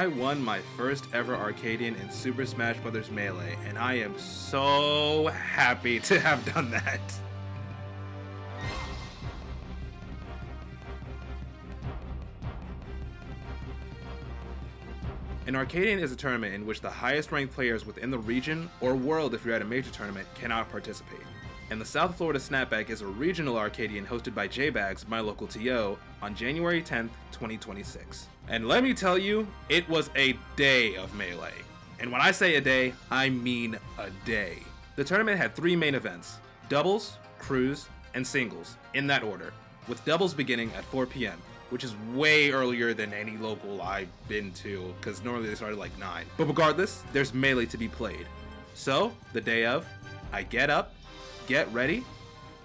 I won my first ever Arcadian in Super Smash Bros. Melee, and I am so happy to have done that. An Arcadian is a tournament in which the highest ranked players within the region, or world if you're at a major tournament, cannot participate. And the South Florida Snapback is a regional Arcadian hosted by J-Bags, my local TO, on January 10th, 2026. And let me tell you, it was a day of Melee. And when I say a day, I mean a day. The tournament had 3 main events: doubles, crews, and singles, in that order, with doubles beginning at 4 p.m. which is way earlier than any local I've been to, because normally they started like 9. But regardless, there's Melee to be played. So, the day of, I get up, get ready,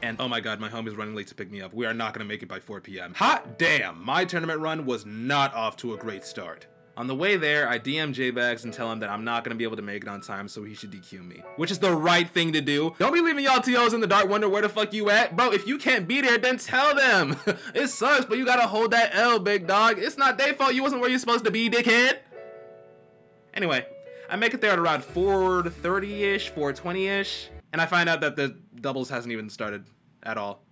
and oh my god, my homie's running late to pick me up. We are not going to make it by 4 p.m. Hot damn, my tournament run was not off to a great start. On the way there, I DM J-Bags and tell him that I'm not going to be able to make it on time, so he should DQ me. Which is the right thing to do. Don't be leaving y'all TOs in the dark wonder where the fuck you at. Bro, if you can't be there, then tell them. It sucks, but you gotta hold that L, big dog. It's not their fault you wasn't where you're supposed to be, dickhead. Anyway, I make it there at around 4:30-ish, 4:20-ish, and I find out that the doubles hasn't even started at all.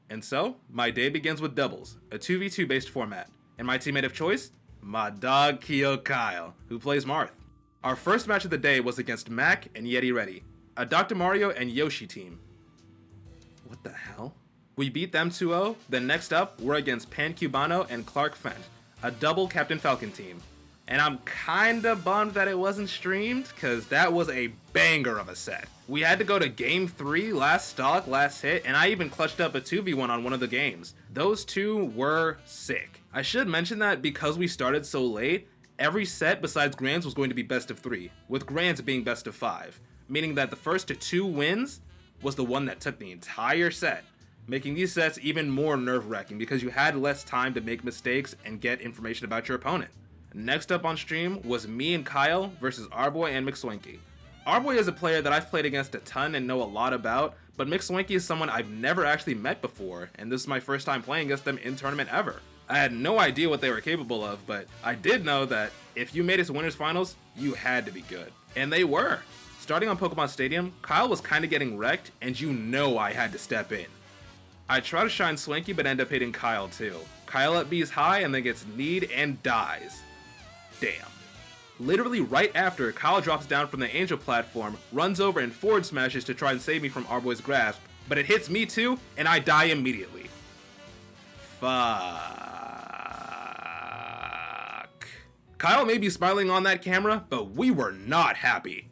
And so, my day begins with doubles, a 2v2 based format. And my teammate of choice? My dog Kyo Kyle, who plays Marth. Our first match of the day was against Mac and Yeti Ready, a Dr. Mario and Yoshi team. What the hell? We beat them 2-0, then next up, we're against Pan Cubano and Clark Fent, a double Captain Falcon team. And I'm kinda bummed that it wasn't streamed, cause that was a banger of a set. We had to go to game 3, last stock, last hit, and I even clutched up a 2v1 on one of the games. Those two were sick. I should mention that because we started so late, every set besides Grands was going to be best of 3, with Grands being best of 5, meaning that the first to 2 wins was the one that took the entire set, making these sets even more nerve-wracking because you had less time to make mistakes and get information about your opponent. Next up on stream was me and Kyle versus Arboy and McSwanky. Arboy is a player that I've played against a ton and know a lot about, but McSwanky is someone I've never actually met before, and this is my first time playing against them in tournament ever. I had no idea what they were capable of, but I did know that if you made it to winners finals, you had to be good. And they were. Starting on Pokemon Stadium, Kyle was kinda getting wrecked, and you know I had to step in. I try to shine Swanky but end up hitting Kyle too. Kyle up B's high and then gets kneed and dies. Damn. Literally right after, Kyle drops down from the Angel platform, runs over and forward smashes to try and save me from Arboy's grasp, but it hits me too, and I die immediately. Fuck. Kyle may be smiling on that camera, but we were not happy.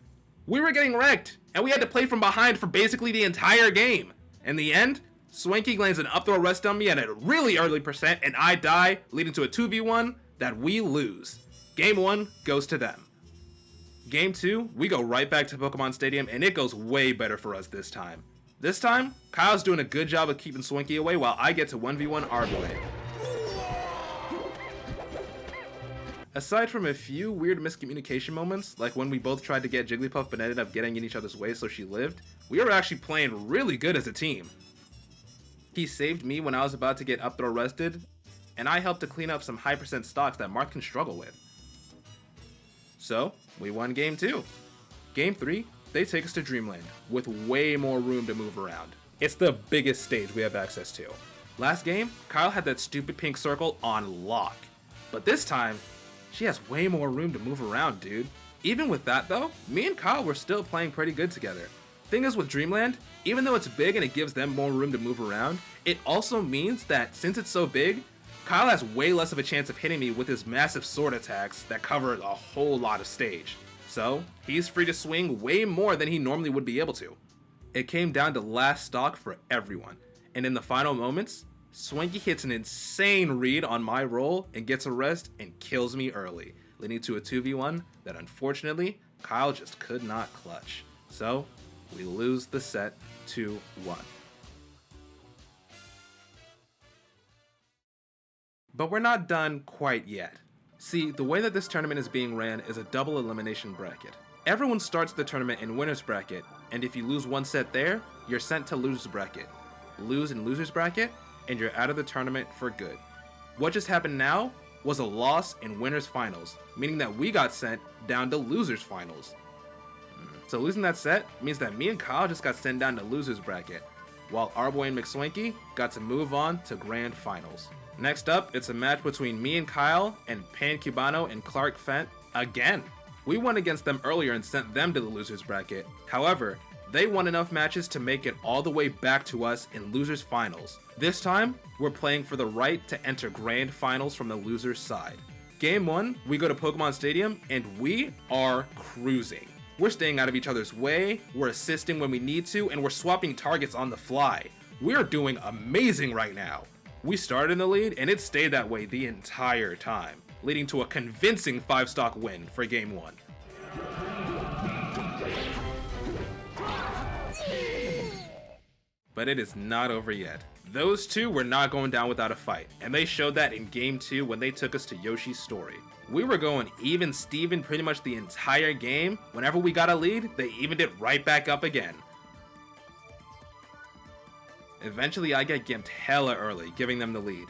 We were getting wrecked, and we had to play from behind for basically the entire game. In the end, Swanky lands an up throw rest on me at a really early percent, and I die, leading to a 2v1 that we lose. Game 1 goes to them. Game 2, we go right back to Pokemon Stadium, and it goes way better for us this time. This time, Kyle's doing a good job of keeping Swanky away while I get to 1v1 Arboy. Aside from a few weird miscommunication moments, like when we both tried to get Jigglypuff but ended up getting in each other's way so she lived, we were actually playing really good as a team. He saved me when I was about to get up throw rested, and I helped to clean up some high percent stocks that Marth can struggle with. So, we won game 2. Game 3, they take us to Dreamland, with way more room to move around. It's the biggest stage we have access to. Last game, Kyle had that stupid pink circle on lock. But this time, she has way more room to move around, dude. Even with that though, me and Kyle were still playing pretty good together. Thing is with Dreamland, even though it's big and it gives them more room to move around, it also means that since it's so big, Kyle has way less of a chance of hitting me with his massive sword attacks that cover a whole lot of stage. So, he's free to swing way more than he normally would be able to. It came down to last stock for everyone, and in the final moments, Swanky hits an insane read on my roll and gets a rest and kills me early, leading to a 2v1 that unfortunately, Kyle just could not clutch. So, we lose the set 2-1. But we're not done quite yet. See, the way that this tournament is being ran is a double elimination bracket. Everyone starts the tournament in winner's bracket, and if you lose one set there, you're sent to loser's bracket. Lose in loser's bracket, and you're out of the tournament for good. What just happened now was a loss in winners finals, meaning that we got sent down to losers finals. So losing that set means that me and Kyle just got sent down to losers bracket, while our boy and McSwanky got to move on to grand finals. Next up, it's a match between me and Kyle and Pan Cubano and Clark Fent again. We won against them earlier and sent them to the losers bracket. However, they won enough matches to make it all the way back to us in losers finals. This time, we're playing for the right to enter grand finals from the losers side. Game 1, we go to Pokemon Stadium and we are cruising. We're staying out of each other's way, we're assisting when we need to, and we're swapping targets on the fly. We're doing amazing right now. We started in the lead and it stayed that way the entire time, leading to a convincing 5-stock win for Game 1. But it is not over yet. Those two were not going down without a fight, and they showed that in Game 2 when they took us to Yoshi's Story. We were going even Steven pretty much the entire game. Whenever we got a lead, they evened it right back up again. Eventually I get gimped hella early, giving them the lead.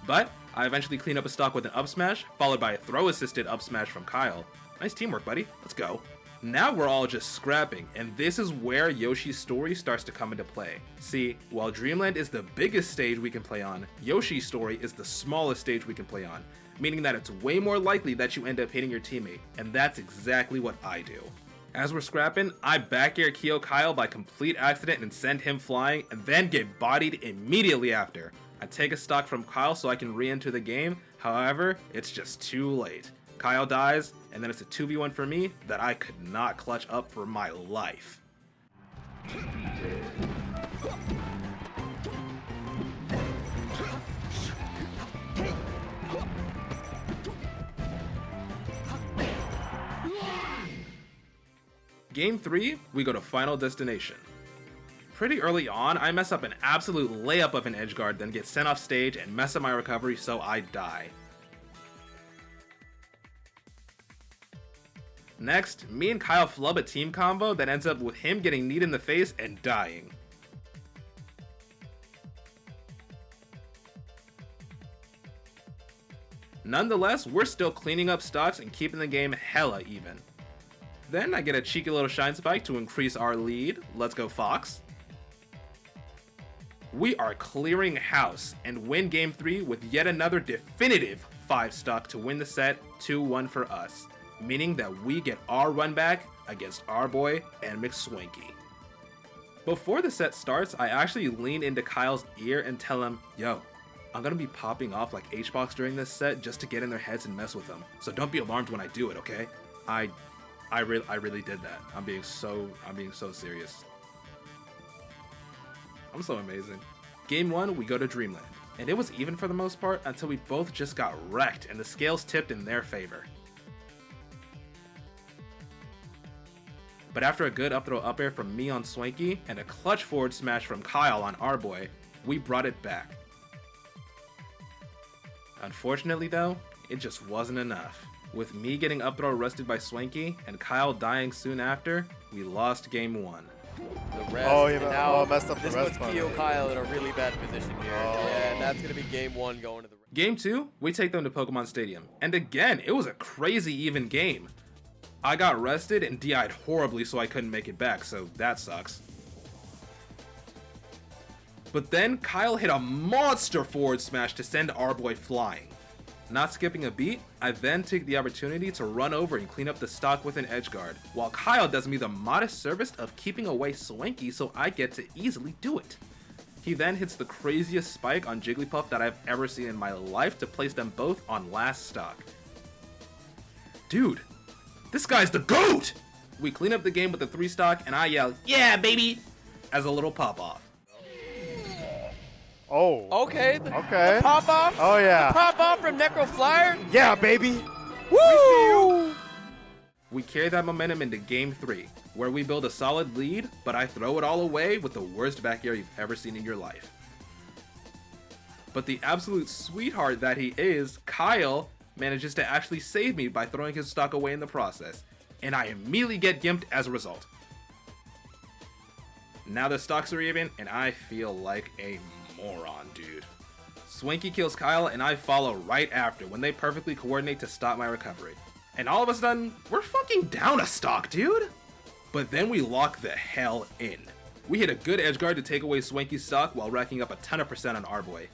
But I eventually clean up a stock with an up smash, followed by a throw assisted up smash from Kyle. Nice teamwork, buddy. Let's go. Now we're all just scrapping, and this is where Yoshi's Story starts to come into play. See, while Dreamland is the biggest stage we can play on, Yoshi's Story is the smallest stage we can play on, meaning that it's way more likely that you end up hitting your teammate, and that's exactly what I do. As we're scrapping, I back air Kyo Kyle by complete accident and send him flying, and then get bodied immediately after. I take a stock from Kyle so I can re-enter the game, however, it's just too late. Kyle dies, and then it's a 2v1 for me that I could not clutch up for my life. Game 3, we go to Final Destination. Pretty early on, I mess up an absolute layup of an edge guard, then get sent off stage and mess up my recovery so I die. Next, me and Kyle flub a team combo that ends up with him getting kneed in the face and dying. Nonetheless, we're still cleaning up stocks and keeping the game hella even. Then I get a cheeky little shine spike to increase our lead. Let's go Fox. We are clearing house and win Game 3 with yet another definitive 5-stock to win the set 2-1 for us, meaning that we get our run back against our boy and McSwanky. Before the set starts, I actually lean into Kyle's ear and tell him, yo, I'm gonna be popping off like H-Box during this set just to get in their heads and mess with them, so don't be alarmed when I do it, okay? I really did that. I'm being so serious. I'm so amazing. Game 1, we go to Dreamland, and it was even for the most part until we both just got wrecked and the scales tipped in their favor. But after a good up throw up air from me on Swanky and a clutch forward smash from Kyle on our boy, we brought it back. Unfortunately though, it just wasn't enough. With me getting up throw arrested by Swanky and Kyle dying soon after, we lost Game 1. The rest, oh, yeah, now messed up the this rest puts Kyo Kyle in a really bad position here. And that's going to be Game 1 going to the rest. Game 2, we take them to Pokemon Stadium. And again, it was a crazy even game. I got rested and DI'd horribly so I couldn't make it back, so that sucks. But then Kyle hit a monster forward smash to send our boy flying. Not skipping a beat, I then take the opportunity to run over and clean up the stock with an edge guard, while Kyle does me the modest service of keeping away Swanky so I get to easily do it. He then hits the craziest spike on Jigglypuff that I've ever seen in my life to place them both on last stock. Dude, this guy's the GOAT! We clean up the game with the 3-stock and I yell, "Yeah, baby!" as a little pop-off. Oh. Okay. Okay. The pop off. Oh yeah. The pop off from Necroflyer. Yeah, baby. Woo! We carry that momentum into Game 3, where we build a solid lead, but I throw it all away with the worst back air you've ever seen in your life. But the absolute sweetheart that he is, Kyle, manages to actually save me by throwing his stock away in the process, and I immediately get gimped as a result. Now the stocks are even, and I feel like a moron, dude. Swanky kills Kyle, and I follow right after when they perfectly coordinate to stop my recovery. And all of a sudden, we're fucking down a stock, dude! But then we lock the hell in. We hit a good edgeguard to take away Swanky's stock while racking up a ton of percent on our boy.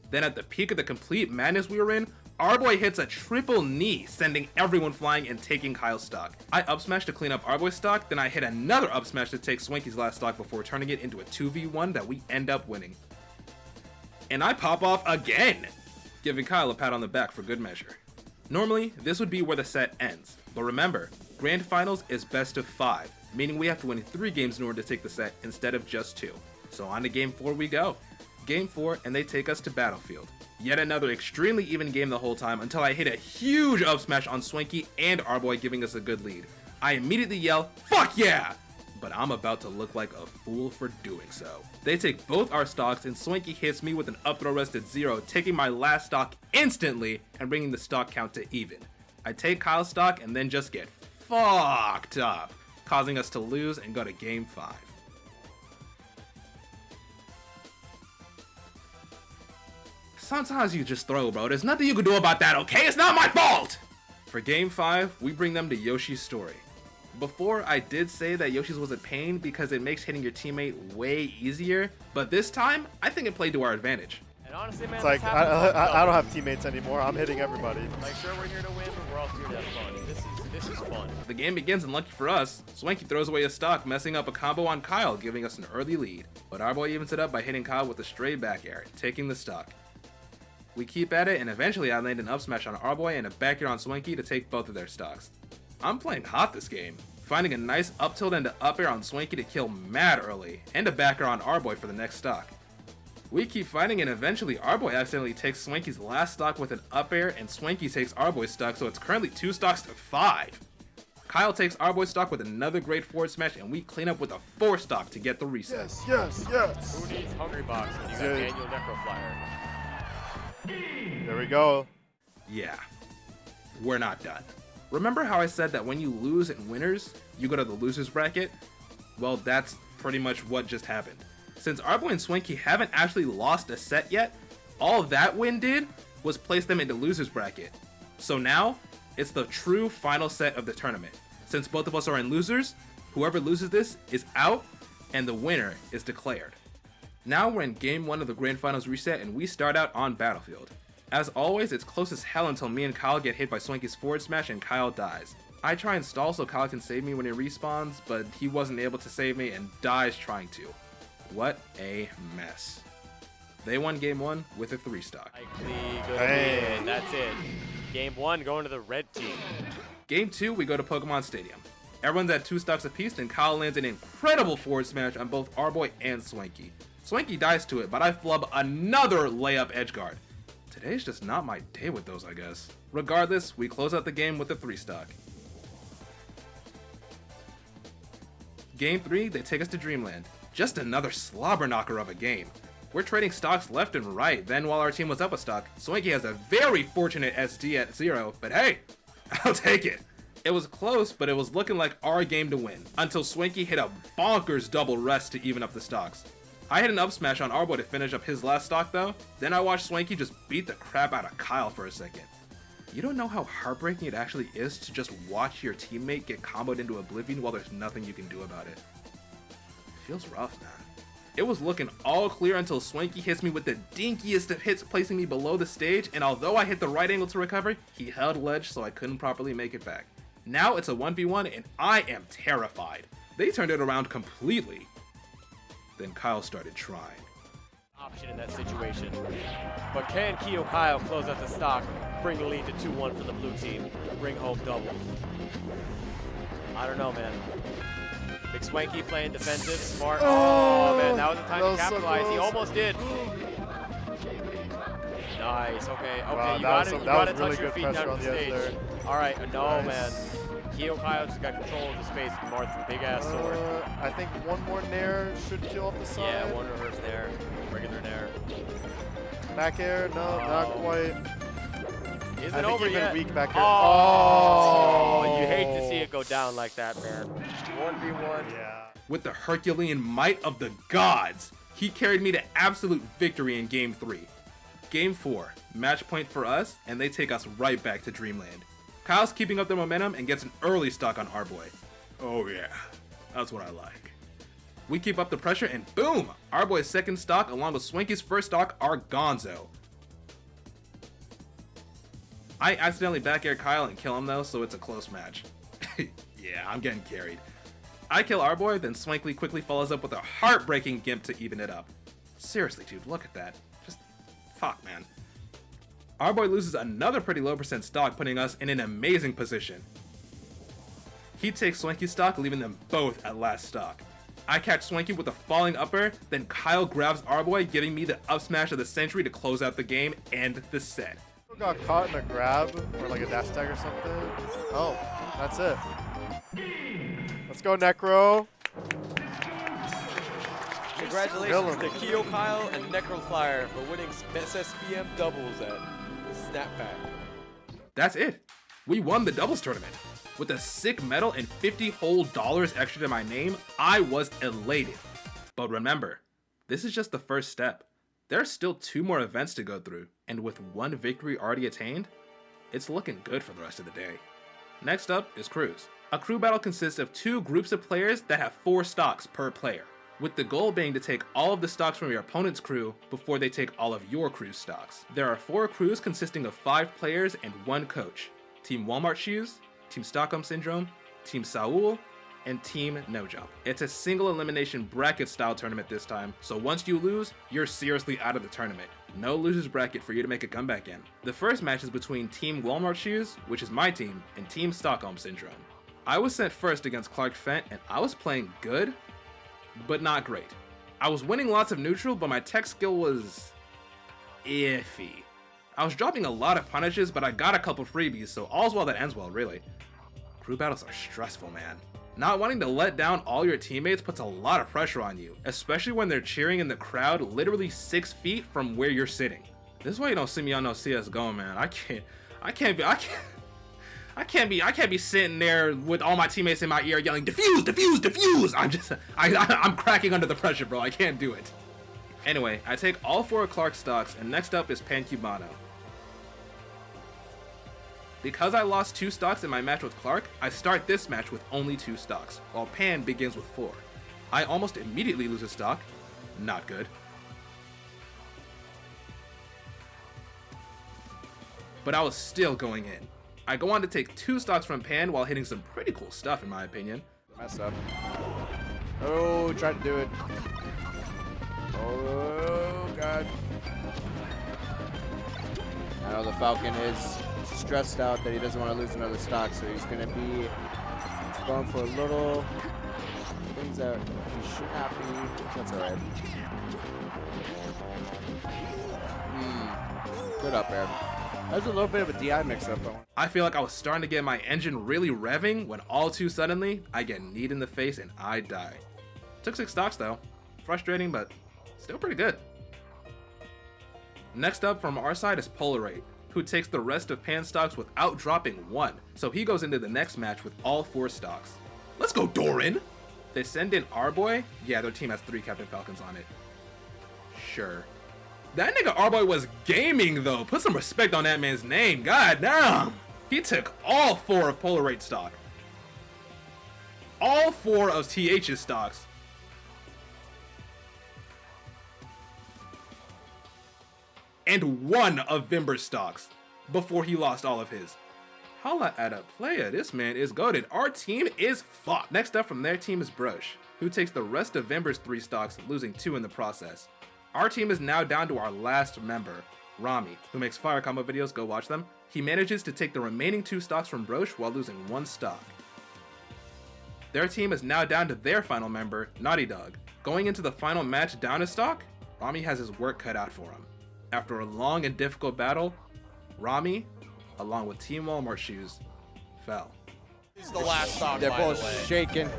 Then at the peak of the complete madness we were in, our boy hits a triple knee, sending everyone flying and taking Kyle's stock. I up smash to clean up our boy's stock, then I hit another up smash to take Swanky's last stock before turning it into a 2v1 that we end up winning. And I pop off again, giving Kyle a pat on the back for good measure. Normally, this would be where the set ends, but remember, Grand Finals is best of 5, meaning we have to win 3 games in order to take the set instead of just 2. So on to Game 4 we go. Game 4, and they take us to Battlefield. Yet another extremely even game the whole time until I hit a huge up smash on Swanky and our boy, giving us a good lead. I immediately yell, "Fuck yeah!" But I'm about to look like a fool for doing so. They take both our stocks and Swanky hits me with an up throw rest at 0, taking my last stock instantly and bringing the stock count to even. I take Kyle's stock and then just get fucked up, causing us to lose and go to Game 5. Sometimes you just throw, bro. There's nothing you can do about that, okay? It's not my fault! For Game 5, we bring them to Yoshi's story. Before, I did say that Yoshi's was a pain because it makes hitting your teammate way easier, but this time, I think it played to our advantage. And honestly, man, It's like, I don't have teammates anymore. I'm hitting everybody. Like, sure, we're here to win, but we're also here to have fun. This is fun. The game begins, and lucky for us, Swanky throws away a stock, messing up a combo on Kyle, giving us an early lead. But our boy evens it up by hitting Kyle with a stray back air, taking the stock. We keep at it, and eventually I land an up smash on our boy and a back air on Swanky to take both of their stocks. I'm playing hot this game, finding a nice up tilt and an up air on Swanky to kill mad early, and a back air on our boy for the next stock. We keep fighting, and eventually our boy accidentally takes Swanky's last stock with an up air, and Swanky takes our boy's stock, so it's currently 2 stocks to 5. Kyle takes our boy's stock with another great forward smash, and we clean up with a 4 stock to get the reset. Yes, yes, yes. Who needs Hungry Box when you got Daniel Necroflyer? There we go. Yeah, we're not done. Remember how I said that when you lose in winners, you go to the losers bracket? Well, that's pretty much what just happened. Since our boy and Swanky haven't actually lost a set yet, all that win did was place them into losers bracket. So now, it's the true final set of the tournament. Since both of us are in losers, whoever loses this is out, and the winner is declared. Now we're in Game 1 of the Grand Finals reset, and we start out on Battlefield. As always, it's close as hell until me and Kyle get hit by Swanky's forward smash and Kyle dies. I try and stall so Kyle can save me when he respawns, but he wasn't able to save me and dies trying to. What a mess. They won Game 1 with a 3 stock. Good win. That's it. Game 1 going to the red team. Game 2, we go to Pokemon Stadium. Everyone's at 2 stocks apiece, and Kyle lands an incredible forward smash on both our boy and Swanky. Swanky dies to it, but I flub another layup edgeguard. Today's just not my day with those, I guess. Regardless, we close out the game with a 3 stock. Game 3, they take us to Dreamland. Just another slobber knocker of a game. We're trading stocks left and right, then while our team was up a stock, Swanky has a very fortunate SD at 0, but hey, I'll take it. It was close, but it was looking like our game to win, until Swanky hit a bonkers double rest to even up the stocks. I hit an up smash on our boy to finish up his last stock though, then I watched Swanky just beat the crap out of Kyle for a second. You don't know how heartbreaking it actually is to just watch your teammate get comboed into oblivion while there's nothing you can do about it. It feels rough, man. It was looking all clear until Swanky hits me with the dinkiest of hits, placing me below the stage, and although I hit the right angle to recover, he held ledge so I couldn't properly make it back. Now it's a 1v1 and I am terrified. They turned it around completely. Then Kyle started trying. Option in that situation. But can Keo Kyle close out the stock, bring the lead to 2-1 for the blue team, bring home doubles? I don't know, man. Big Swanky playing defensive, smart. Oh man, that was the time to capitalize. He almost did. Nice. Okay. Wow, you gotta touch your feet down to the stage. There. All right. No, man. Keo Kyle just got control of the space with Marth's big ass sword. I think one more nair should kill off the side. Yeah, one reverse nair, regular nair. Back air, no, not quite. Isn't over yet. Weak back air. Oh, you hate to see it go go down like that, man. 1v1. Yeah. With the Herculean might of the gods, he carried me to absolute victory in Game 3. Game 4, match point for us, and they take us right back to Dreamland. Kyle's keeping up the momentum and gets an early stock on our boy. Oh yeah, that's what I like. We keep up the pressure and boom! Our boy's second stock along with Swanky's first stock are gonzo. I accidentally back air Kyle and kill him though, so it's a close match. Yeah, I'm getting carried. I kill our boy, then Swanky quickly follows up with a heartbreaking gimp to even it up. Seriously, dude, look at that. Just fuck, man. Our boy loses another pretty low percent stock, putting us in an amazing position. He takes Swanky's stock, leaving them both at last stock. I catch Swanky with a falling upper, then Kyle grabs our boy, giving me the up smash of the century to close out the game and the set. Got caught in a grab or like a dash tag or something. Oh, that's it. Let's go, Necro. Congratulations to Keo Kyle and Necroflyer for winning SSBM doubles at Snapback. That's it. We won the doubles tournament. With a sick medal and $50 whole extra to my name, I was elated. But remember, this is just the first step. There are still 2 more events to go through, and with 1 victory already attained, it's looking good for the rest of the day. Next up is crews. A crew battle consists of 2 groups of players that have 4 stocks per player, with the goal being to take all of the stocks from your opponent's crew before they take all of your crew's stocks. There are 4 crews consisting of 5 players and 1 coach. Team Walmart Shoes, Team Stockholm Syndrome, Team Saul, and Team No Jump. It's a single elimination bracket style tournament this time, so once you lose, you're seriously out of the tournament. No losers bracket for you to make a comeback in. The first match is between Team Walmart Shoes, which is my team, and Team Stockholm Syndrome. I was sent first against Clark Fent, and I was playing good, but not great. I was winning lots of neutral, but my tech skill was iffy. I was dropping a lot of punishes, but I got a couple freebies, so all's well that ends well, really. Crew battles are stressful, man. Not wanting to let down all your teammates puts a lot of pressure on you, especially when they're cheering in the crowd literally 6 feet from where you're sitting. This is why you don't see me on no CSGO, man. I can't be sitting there with all my teammates in my ear yelling, defuse, defuse, defuse! I'm cracking under the pressure, bro. I can't do it. Anyway, I take all 4 Clark stocks, and next up is Pan Cubano. Because I lost 2 stocks in my match with Clark, I start this match with only 2 stocks, while Pan begins with 4. I almost immediately lose a stock. Not good. But I was still going in. I go on to take 2 stocks from Pan while hitting some pretty cool stuff in my opinion. Mess up. Oh, tried to do it. Oh, God. I know the Falcon is stressed out that he doesn't want to lose another stock, so he's going to be going for a little things that he should not be. That's all right. Good up air. That was a little bit of a DI mix-up. I feel like I was starting to get my engine really revving when all too suddenly, I get kneed in the face and I die. Took 6 stocks though. Frustrating, but still pretty good. Next up from our side is Polarate, who takes the rest of Pan stocks without dropping 1, so he goes into the next match with all 4 stocks. Let's go, Doran! They send in our boy. Yeah, their team has 3 Captain Falcons on it. Sure. That nigga Arboy was gaming though. Put some respect on that man's name. God damn. He took all 4 of Polarate stock. All 4 of TH's stocks. And 1 of Vimber's stocks before he lost all of his. Holla at a player. This man is goated. Our team is fucked. Next up from their team is Brosh, who takes the rest of Vimber's 3 stocks, losing 2 in the process. Our team is now down to our last member, Rami, who makes fire combo videos, go watch them. He manages to take the remaining 2 stocks from Brosh while losing 1 stock. Their team is now down to their final member, Naughty Dog. Going into the final match down a stock, Rami has his work cut out for him. After a long and difficult battle, Rami, along with Team Walmart Shoes, fell. This is the last stock, They're by both the way. shaking.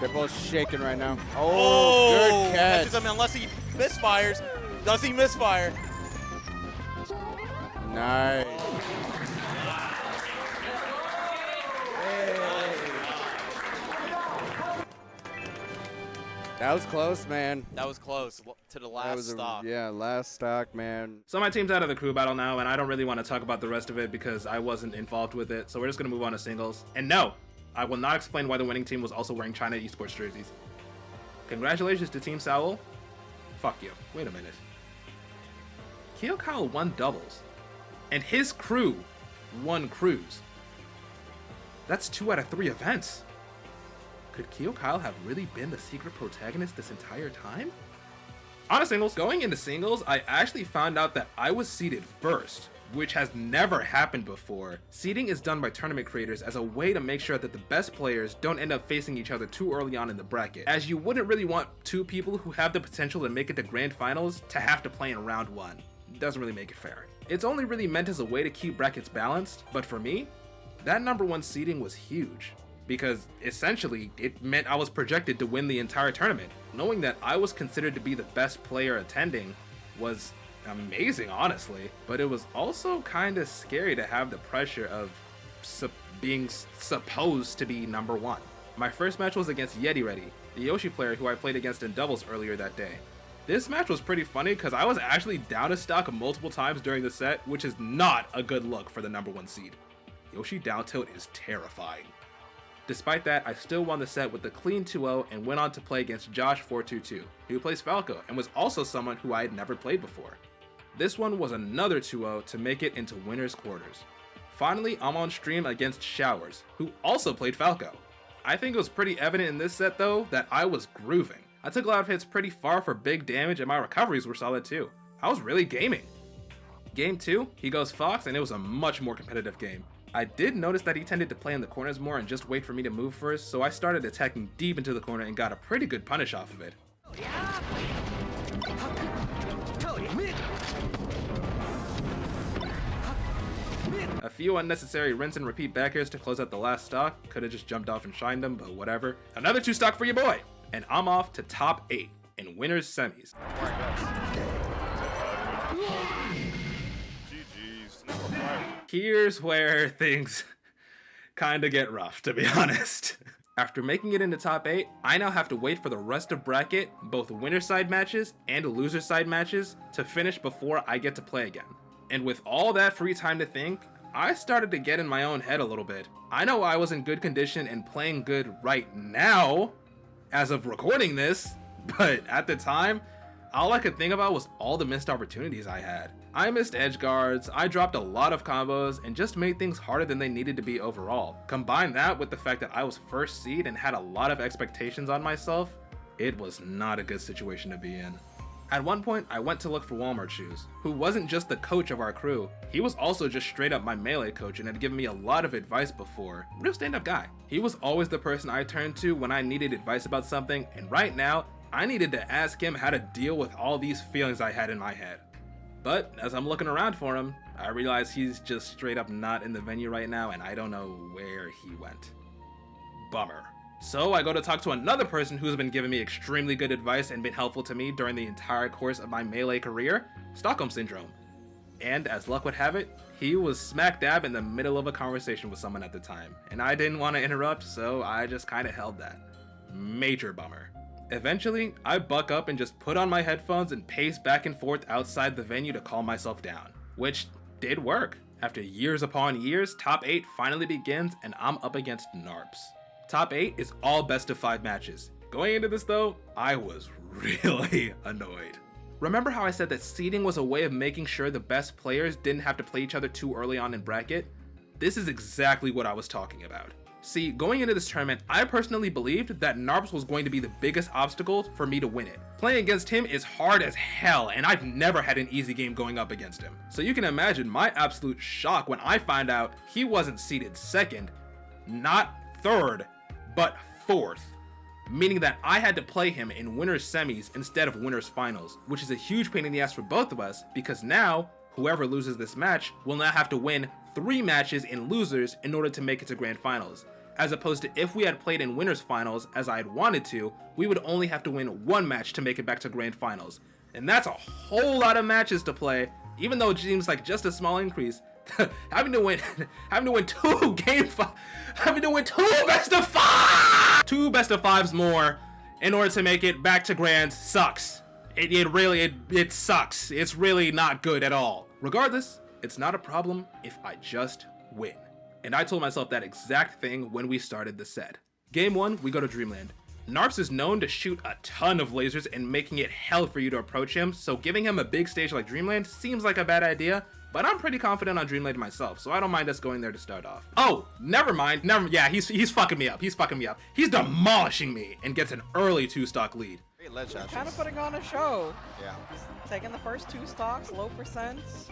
They're both shaking right now. Oh, good catch. Catches him unless he misfires. Does he misfire? Nice. That was close, man. That was close to the That last was stock. yeah, last stock, man. So my team's out of the crew battle now, and I don't really want to talk about the rest of it because I wasn't involved with it, so we're just going to move on to singles. And no, I will not explain why the winning team was also wearing China esports jerseys. Congratulations to Team Saul. Fuck you. Wait a minute. Keo Kyle won doubles, and his crew won crews. That's 2 out of 3 events. Could Keo Kyle have really been the secret protagonist this entire time? On to singles. Going into singles, I actually found out that I was seeded first, which has never happened before. Seeding is done by tournament creators as a way to make sure that the best players don't end up facing each other too early on in the bracket, as you wouldn't really want 2 people who have the potential to make it to grand finals to have to play in round 1. It doesn't really make it fair. It's only really meant as a way to keep brackets balanced, but for me, that number 1 seeding was huge, because essentially it meant I was projected to win the entire tournament. Knowing that I was considered to be the best player attending was amazing, honestly, but it was also kind of scary to have the pressure of being supposed to be number 1. My first match was against Yeti Ready, the Yoshi player who I played against in doubles earlier that day. This match was pretty funny because I was actually down a stock multiple times during the set, which is not a good look for the number 1 seed. Yoshi down tilt is terrifying. Despite that, I still won the set with the clean 2-0 and went on to play against Josh422, who plays Falco and was also someone who I had never played before. This one was another 2-0 to make it into winner's quarters. Finally, I'm on stream against Showers, who also played Falco. I think it was pretty evident in this set though that I was grooving. I took a lot of hits pretty far for big damage and my recoveries were solid too. I was really gaming. Game 2, he goes Fox and it was a much more competitive game. I did notice that he tended to play in the corners more and just wait for me to move first, so I started attacking deep into the corner and got a pretty good punish off of it. A few unnecessary rinse and repeat back airs to close out the last stock. Could've just jumped off and shined him, but whatever. Another 2 stock for your boy! And I'm off to top 8 in winners semis. GG's. Necroflyer. Here's where things kinda get rough, to be honest. After making it into top 8, I now have to wait for the rest of bracket, both winner side matches and loser side matches, to finish before I get to play again. And with all that free time to think, I started to get in my own head a little bit. I know I was in good condition and playing good right now, as of recording this, but at the time, all I could think about was all the missed opportunities I had. I missed edge guards, I dropped a lot of combos, and just made things harder than they needed to be overall. Combine that with the fact that I was first seed and had a lot of expectations on myself, it was not a good situation to be in. At one point, I went to look for Walmart Shoes, who wasn't just the coach of our crew, he was also just straight up my melee coach and had given me a lot of advice before. Real stand-up guy. He was always the person I turned to when I needed advice about something, and right now, I needed to ask him how to deal with all these feelings I had in my head. But as I'm looking around for him, I realize he's just straight up not in the venue right now and I don't know where he went. Bummer. So I go to talk to another person who's been giving me extremely good advice and been helpful to me during the entire course of my melee career, Stockholm Syndrome. And as luck would have it, he was smack dab in the middle of a conversation with someone at the time, and I didn't want to interrupt, so I just kinda held that. Major bummer. Eventually, I buck up and just put on my headphones and pace back and forth outside the venue to calm myself down, which did work. After years upon years, top 8 finally begins and I'm up against Narps. Top 8 is all best of 5 matches. Going into this though, I was really annoyed. Remember how I said that seeding was a way of making sure the best players didn't have to play each other too early on in bracket? This is exactly what I was talking about. See, going into this tournament, I personally believed that Narps was going to be the biggest obstacle for me to win it. Playing against him is hard as hell, and I've never had an easy game going up against him. So you can imagine my absolute shock when I found out he wasn't seeded second, not third, but fourth. Meaning that I had to play him in winners semis instead of winners finals, which is a huge pain in the ass for both of us, because now, whoever loses this match will now have to win 3 matches in losers in order to make it to grand finals. As opposed to if we had played in winners finals as I had wanted to, we would only have to win 1 match to make it back to grand finals. And that's a whole lot of matches to play, even though it seems like just a small increase. having to win 2 best of 5, 2 best of 5s more in order to make it back to Grand sucks. It sucks. It's really not good at all. Regardless, it's not a problem if I just win. And I told myself that exact thing when we started the set. Game 1, we go to Dreamland. Narps is known to shoot a ton of lasers and making it hell for you to approach him, so giving him a big stage like Dreamland seems like a bad idea, but I'm pretty confident on Dreamland myself, so I don't mind us going there to start off. Oh, never mind. Yeah, he's fucking me up. He's demolishing me and gets an early 2-stock lead. Great ledge dashes. Kind of putting on a show. Yeah. Taking the first 2 stocks, low percents.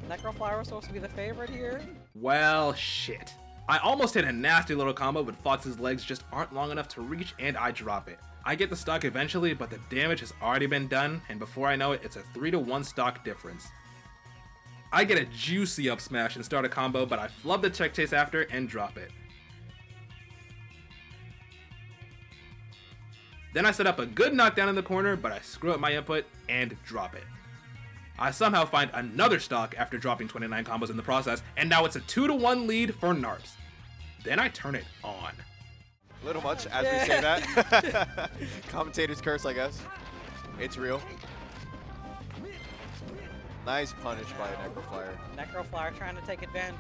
Necroflyer was supposed to be the favorite here. Well, shit. I almost hit a nasty little combo, but Fox's legs just aren't long enough to reach, and I drop it. I get the stock eventually, but the damage has already been done, and before I know it, it's a 3-to-1 stock difference. I get a juicy up smash and start a combo, but I flub the check chase after and drop it. Then I set up a good knockdown in the corner, but I screw up my input and drop it. I somehow find another stock after dropping 29 combos in the process, and now it's a 2-to-1 lead for Narps. Then I turn it on. A little much as we say that. Commentator's curse, I guess. It's real. Nice punish by Necroflyer. Necroflyer trying to take advantage.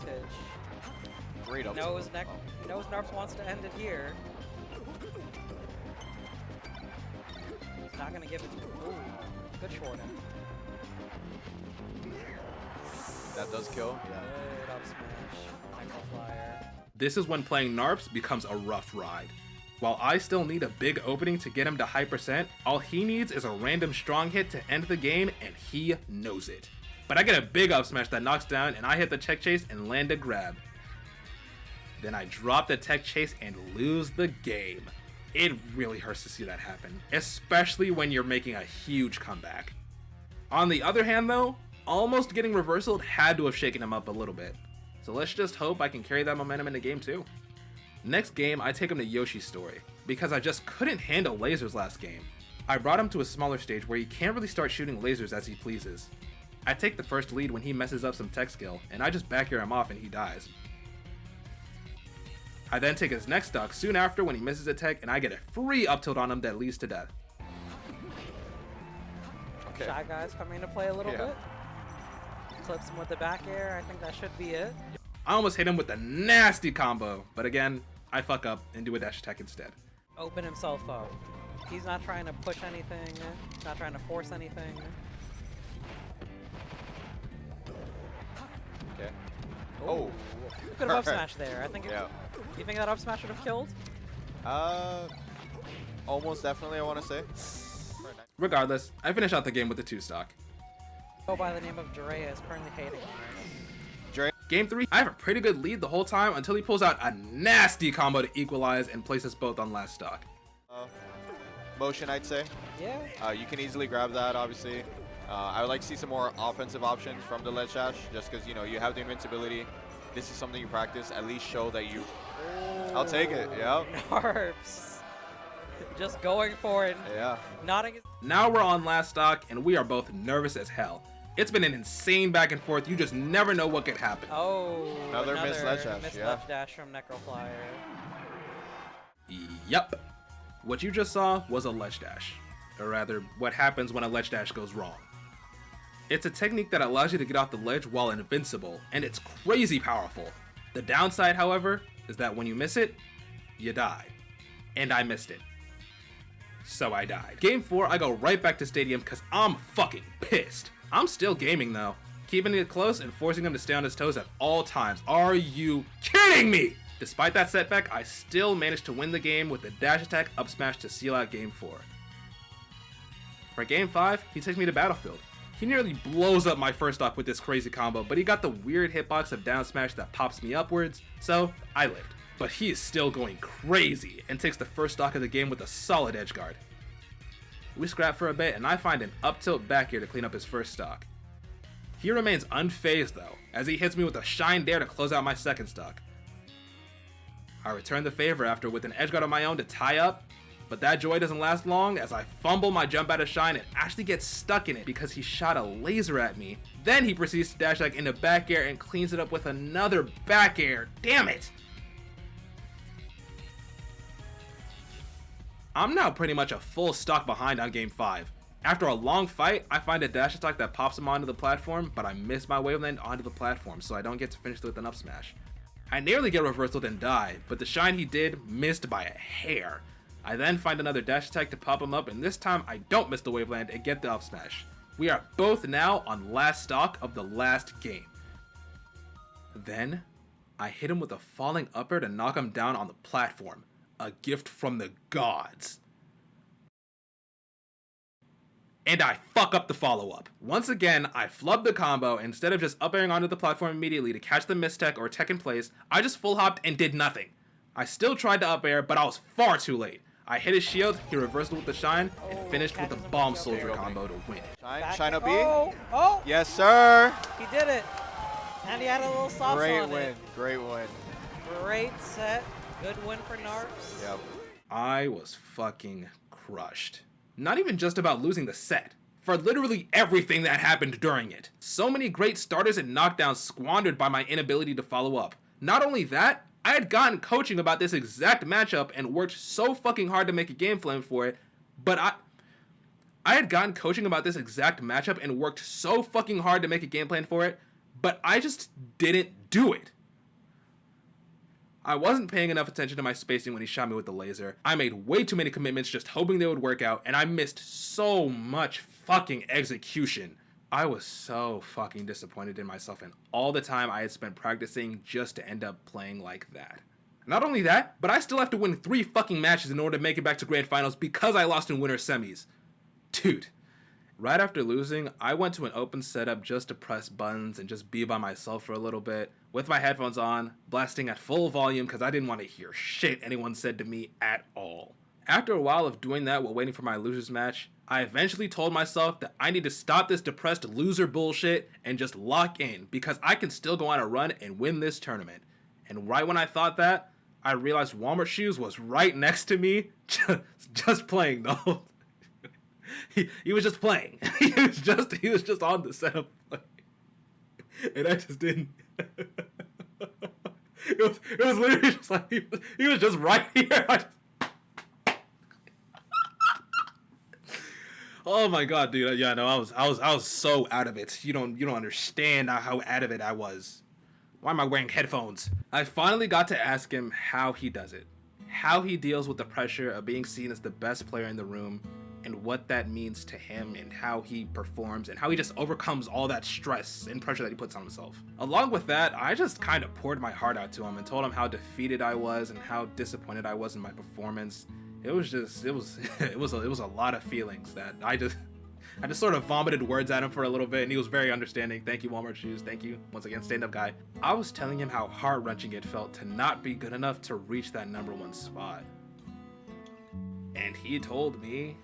Great up. Knows Narps wants to end it here. He's not gonna give it to him. Ooh, good short end. That does kill. Yeah. Good up smash. Necroflyer. This is when playing Narps becomes a rough ride. While I still need a big opening to get him to high percent, all he needs is a random strong hit to end the game, and he knows it. But I get a big up smash that knocks down, and I hit the tech chase and land a grab. Then I drop the tech chase and lose the game. It really hurts to see that happen, especially when you're making a huge comeback. On the other hand though, almost getting reversaled had to have shaken him up a little bit. So let's just hope I can carry that momentum into game 2. Next game, I take him to Yoshi's story, because I just couldn't handle lasers last game. I brought him to a smaller stage where he can't really start shooting lasers as he pleases. I take the first lead when he messes up some tech skill, and I just back air him off and he dies. I then take his next stock soon after when he misses a tech, and I get a free up tilt on him that leads to death. Okay. Shy Guy's coming into play a little Yeah. bit. Clips him with the back air. I think that should be it. I almost hit him with a nasty combo, but again, I fuck up and do a dash attack instead. Open himself up. He's not trying to push anything. He's not trying to force anything. Okay. Oh. Good up smash there. I think. Yeah. You think that up smash would have killed? Almost definitely, I want to say. Regardless, I finish out the game with the 2-stock. Go by the name of Drea is currently hating on us. Dre. Game 3, I have a pretty good lead the whole time until he pulls out a nasty combo to equalize and place us both on last stock. Motion, I'd say. Yeah. You can easily grab that, obviously. I would like to see some more offensive options from the ledge dash, just because, you know, you have the invincibility. This is something you practice. At least show that you... I'll take it, yeah. Narps. Just going for it. Yeah. Nodding. Now we're on last stock, and we are both nervous as hell. It's been an insane back and forth. You just never know what could happen. Oh, Another missed ledge dash, missed yeah. ledge dash from Necroflyer. Yep. What you just saw was a ledge dash. Or rather, what happens when a ledge dash goes wrong. It's a technique that allows you to get off the ledge while invincible, and it's crazy powerful. The downside, however, is that when you miss it, you die. And I missed it. So I died. Game 4, I go right back to Stadium because I'm fucking pissed. I'm still gaming though, keeping it close and forcing him to stay on his toes at all times. Are you kidding me? Despite that setback, I still managed to win the game with a dash attack up smash to seal out game 4. For game 5, he takes me to Battlefield. He nearly blows up my first stock with this crazy combo, but he got the weird hitbox of down smash that pops me upwards, so I lived. But he is still going crazy and takes the first stock of the game with a solid edge guard. We scrap for a bit and I find an up tilt back air to clean up his first stock. He remains unfazed though, as he hits me with a shine dare to close out my second stock. I return the favor after with an edge guard of my own to tie up, but that joy doesn't last long as I fumble my jump out of shine and actually get stuck in it because he shot a laser at me. Then he proceeds to dash back into back air and cleans it up with another back air. Damn it! I'm now pretty much a full stock behind on game 5. After a long fight, I find a dash attack that pops him onto the platform, but I miss my waveland onto the platform, so I don't get to finish with an up smash. I nearly get reversaled and die, but the shine he did missed by a hair. I then find another dash attack to pop him up, and this time I don't miss the waveland and get the up smash. We are both now on last stock of the last game. Then, I hit him with a falling upper to knock him down on the platform. A gift from the gods. And I fuck up the follow-up. Once again, I flub the combo. Instead of just up airing onto the platform immediately to catch the mistech or tech in place, I just full hopped and did nothing. I still tried to up air, but I was far too late. I hit his shield, he reversed with the shine, and finished with the bomb soldier combo to win it. Shine up B. Oh! Yes, sir. He did it. And he had a little sauce Great on win. it. Great win. Great set. Good win for Narps. Yep. I was fucking crushed. Not even just about losing the set, for literally everything that happened during it. So many great starters and knockdowns squandered by my inability to follow up. Not only that, I had gotten coaching about this exact matchup and worked so fucking hard to make a game plan for it, but I had gotten coaching about this exact matchup and worked so fucking hard to make a game plan for it, but I just didn't do it. I wasn't paying enough attention to my spacing when he shot me with the laser. I made way too many commitments just hoping they would work out, and I missed so much fucking execution. I was so fucking disappointed in myself and all the time I had spent practicing just to end up playing like that. Not only that, but I still have to win 3 fucking matches in order to make it back to grand finals because I lost in winter semis. Dude. Right after losing, I went to an open setup just to press buttons and just be by myself for a little bit, with my headphones on, blasting at full volume because I didn't want to hear shit anyone said to me at all. After a while of doing that while waiting for my losers match, I eventually told myself that I need to stop this depressed loser bullshit and just lock in because I can still go on a run and win this tournament. And right when I thought that, I realized Walmart Shoes was right next to me, just playing though. He was just playing. He was just on the setup playing. And I just didn't. It was literally just like he was just right here. Oh my god, dude. Yeah, no, I was so out of it. You don't understand how out of it I was. Why am I wearing headphones? I finally got to ask him how he does it. How he deals with the pressure of being seen as the best player in the room, and what that means to him and how he performs and how he just overcomes all that stress and pressure that he puts on himself. Along with that, I just kind of poured my heart out to him and told him how defeated I was and how disappointed I was in my performance. It was a lot of feelings that I just sort of vomited words at him for a little bit, and he was very understanding. Thank you, Walmart Shoes. Thank you once again, stand-up guy. I was telling him how heart-wrenching it felt to not be good enough to reach that #1 spot. And he told me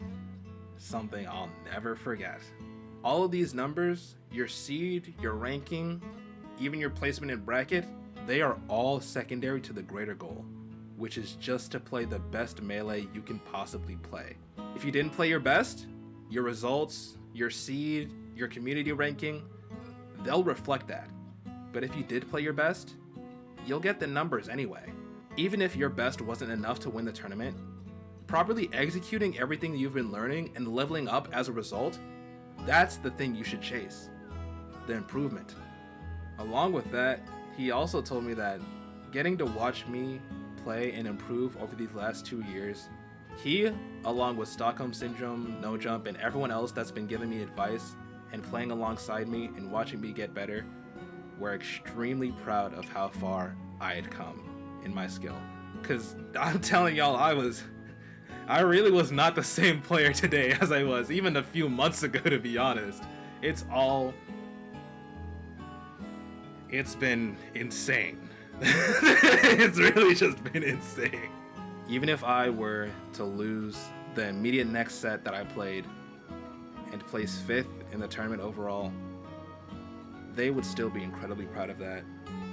something I'll never forget. All of these numbers, your seed, your ranking, even your placement in bracket, they are all secondary to the greater goal, which is just to play the best melee you can possibly play. If you didn't play your best, your results, your seed, your community ranking, they'll reflect that. But if you did play your best, you'll get the numbers anyway. Even if your best wasn't enough to win the tournament, properly executing everything you've been learning and leveling up as a result, that's the thing you should chase. The improvement. Along with that, he also told me that getting to watch me play and improve over these last 2 years, he, along with Stockholm Syndrome, No Jump, and everyone else that's been giving me advice and playing alongside me and watching me get better, were extremely proud of how far I had come in my skill. Cause I'm telling y'all, I really was not the same player today as I was even a few months ago, to be honest. It's been insane. It's really just been insane. Even if I were to lose the immediate next set that I played and place 5th in the tournament overall, they would still be incredibly proud of that.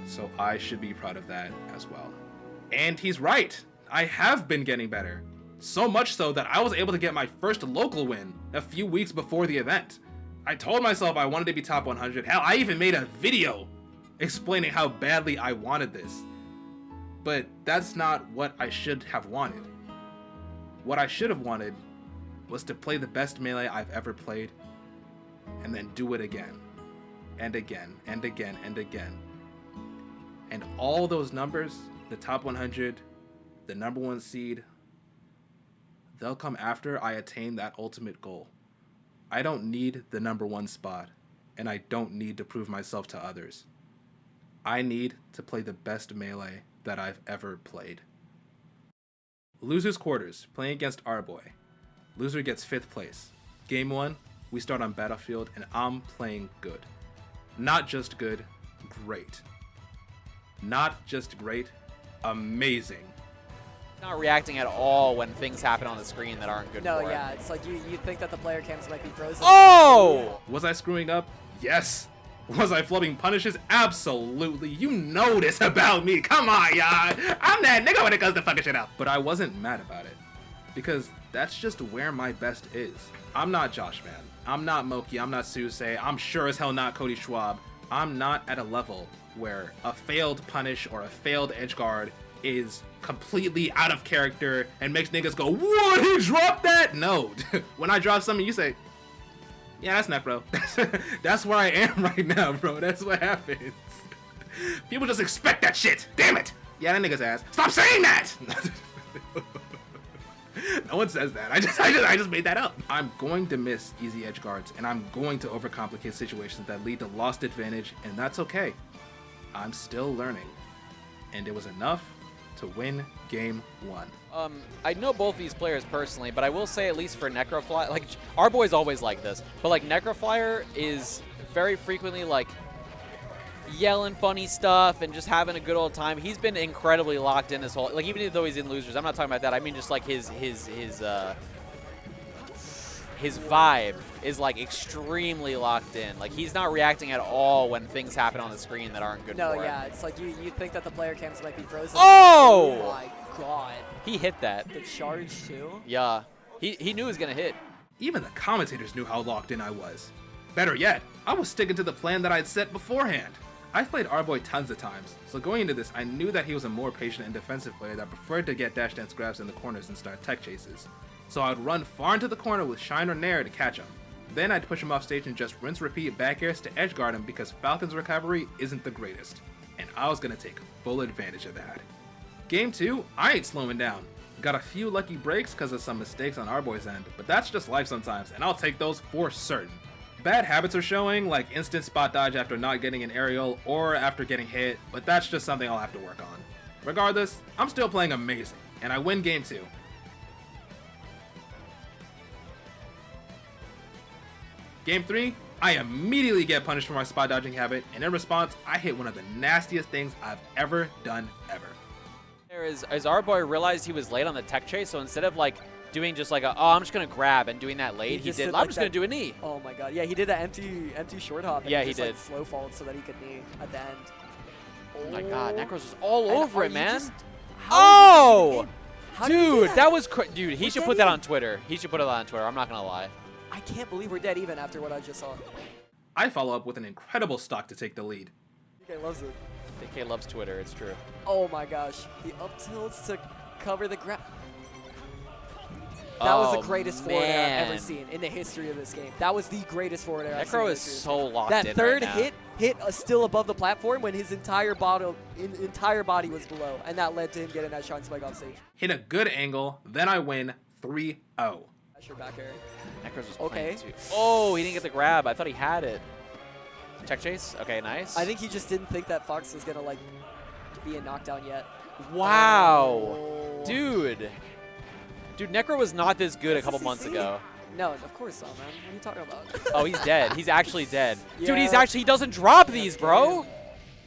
So I should be proud of that as well. And he's right. I have been getting better. So much so that I was able to get my first local win a few weeks before the event. I told myself I wanted to be top 100. Hell, I even made a video explaining how badly I wanted this. But that's not what I should have wanted. What I should have wanted was to play the best Melee I've ever played, and then do it again, and again, and again, and again. And all those numbers, the top 100, the #1 seed, they'll come after I attain that ultimate goal. I don't need the #1 spot, and I don't need to prove myself to others. I need to play the best Melee that I've ever played. Loser's quarters, playing against our boy. Loser gets 5th place. Game 1, we start on Battlefield, and I'm playing good. Not just good, great. Not just great, amazing. Not reacting at all when things happen on the screen that aren't good No, for yeah, him. it's like you think that the player cams might be frozen. Oh! Was I screwing up? Yes. Was I flubbing punishes? Absolutely. You know this about me. Come on, y'all. I'm that nigga when it comes to fucking shit up. But I wasn't mad about it, because that's just where my best is. I'm not Josh, man. I'm not Moki. I'm not Susei. I'm sure as hell not Cody Schwab. I'm not at a level where a failed punish or a failed edge guard is completely out of character and makes niggas go, what, he dropped that? No. When I drop something, you say, yeah, that's Necro. That's where I am right now, bro. That's what happens. People just expect that shit. Damn it. Yeah, that nigga's ass. Stop saying that. No one says that. I just made that up. I'm going to miss easy edge guards, and I'm going to overcomplicate situations that lead to lost advantage, and that's okay. I'm still learning, and it was enough to win game 1. I know both these players personally, but I will say, at least for Necroflyer, like, our boy's always like this, but like Necroflyer is very frequently like yelling funny stuff and just having a good old time. He's been incredibly locked in this whole, like, even though he's in losers, I'm not talking about that. I mean just like his vibe is like extremely locked in. Like, he's not reacting at all when things happen on the screen that aren't good No, for him. yeah, it's like you think that the player cams might be frozen. Oh! Oh my god. He hit that. The charge too? Yeah. He knew he was gonna hit. Even the commentators knew how locked in I was. Better yet, I was sticking to the plan that I'd set beforehand. I've played our boy tons of times, so going into this, I knew that he was a more patient and defensive player that preferred to get dash dance grabs in the corners and start tech chases. So I'd run far into the corner with Shine or Nair to catch him. Then I'd push him off stage and just rinse repeat back airs to edge guard him because Falcon's recovery isn't the greatest. And I was gonna take full advantage of that. Game 2, I ain't slowing down. Got a few lucky breaks because of some mistakes on our boy's end, but that's just life sometimes, and I'll take those for certain. Bad habits are showing, like instant spot dodge after not getting an aerial or after getting hit, but that's just something I'll have to work on. Regardless, I'm still playing amazing, and I win game 2. Game 3, I immediately get punished for my spot dodging habit, and in response, I hit one of the nastiest things I've ever done ever. As our boy realized he was late on the tech chase, so instead of like doing just like a, oh, I'm just gonna grab and doing that late, he just did, did I'm like just that- gonna do a knee. Oh my god. Yeah, he did that empty short hop. And Yeah, he he just, like, did. slow followed so that he could knee at the end. Oh my god, Necro's just all And over are it, you man. just- Oh! How did you do Dude, that? that was dude, he We're should dead put that even. on Twitter. He should put it on Twitter, I'm not gonna lie. I can't believe we're dead even after what I just saw. I follow up with an incredible stock to take the lead. DK loves it. DK loves Twitter, it's true. Oh my gosh. The up tilts to cover the grab. That was the greatest forward air I've ever seen in the history of this game. That was the greatest forward air I've seen in Necro the is history of so this game. locked That in third right now. hit still above the platform when his entire body was below, and that led to him getting that shine spike off stage. Hit a good angle, then I win 3-0. Sure, back air. Necro's just Okay. playing too. Oh, he didn't get the grab. I thought he had it. Tech chase? Okay, nice. I think he just didn't think that Fox was gonna like be a knockdown yet. Wow. Oh. Dude, Necro was not this good a couple months SSBM. ago. No, of course not, man. What are you talking about? Oh, he's dead. He's actually dead. Dude, he's Yeah. actually, he doesn't drop That's these, bro. good.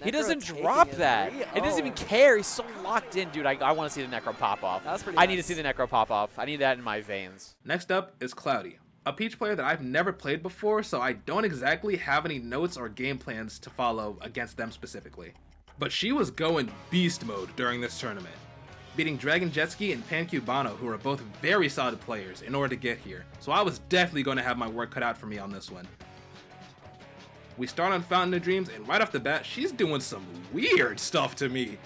He Necro doesn't taking drop it. that. 3-0. He doesn't even care. He's so locked in. Dude, I want to see the Necro pop off. That was pretty I need to nice. see the Necro pop off. I need that in my veins. Next up is Cloudy, a Peach player that I've never played before, so I don't exactly have any notes or game plans to follow against them specifically. But she was going beast mode during this tournament, beating Dragon Jetski and Pancubano, who are both very solid players, in order to get here, so I was definitely going to have my work cut out for me on this one. We start on Fountain of Dreams, and right off the bat, she's doing some weird stuff to me.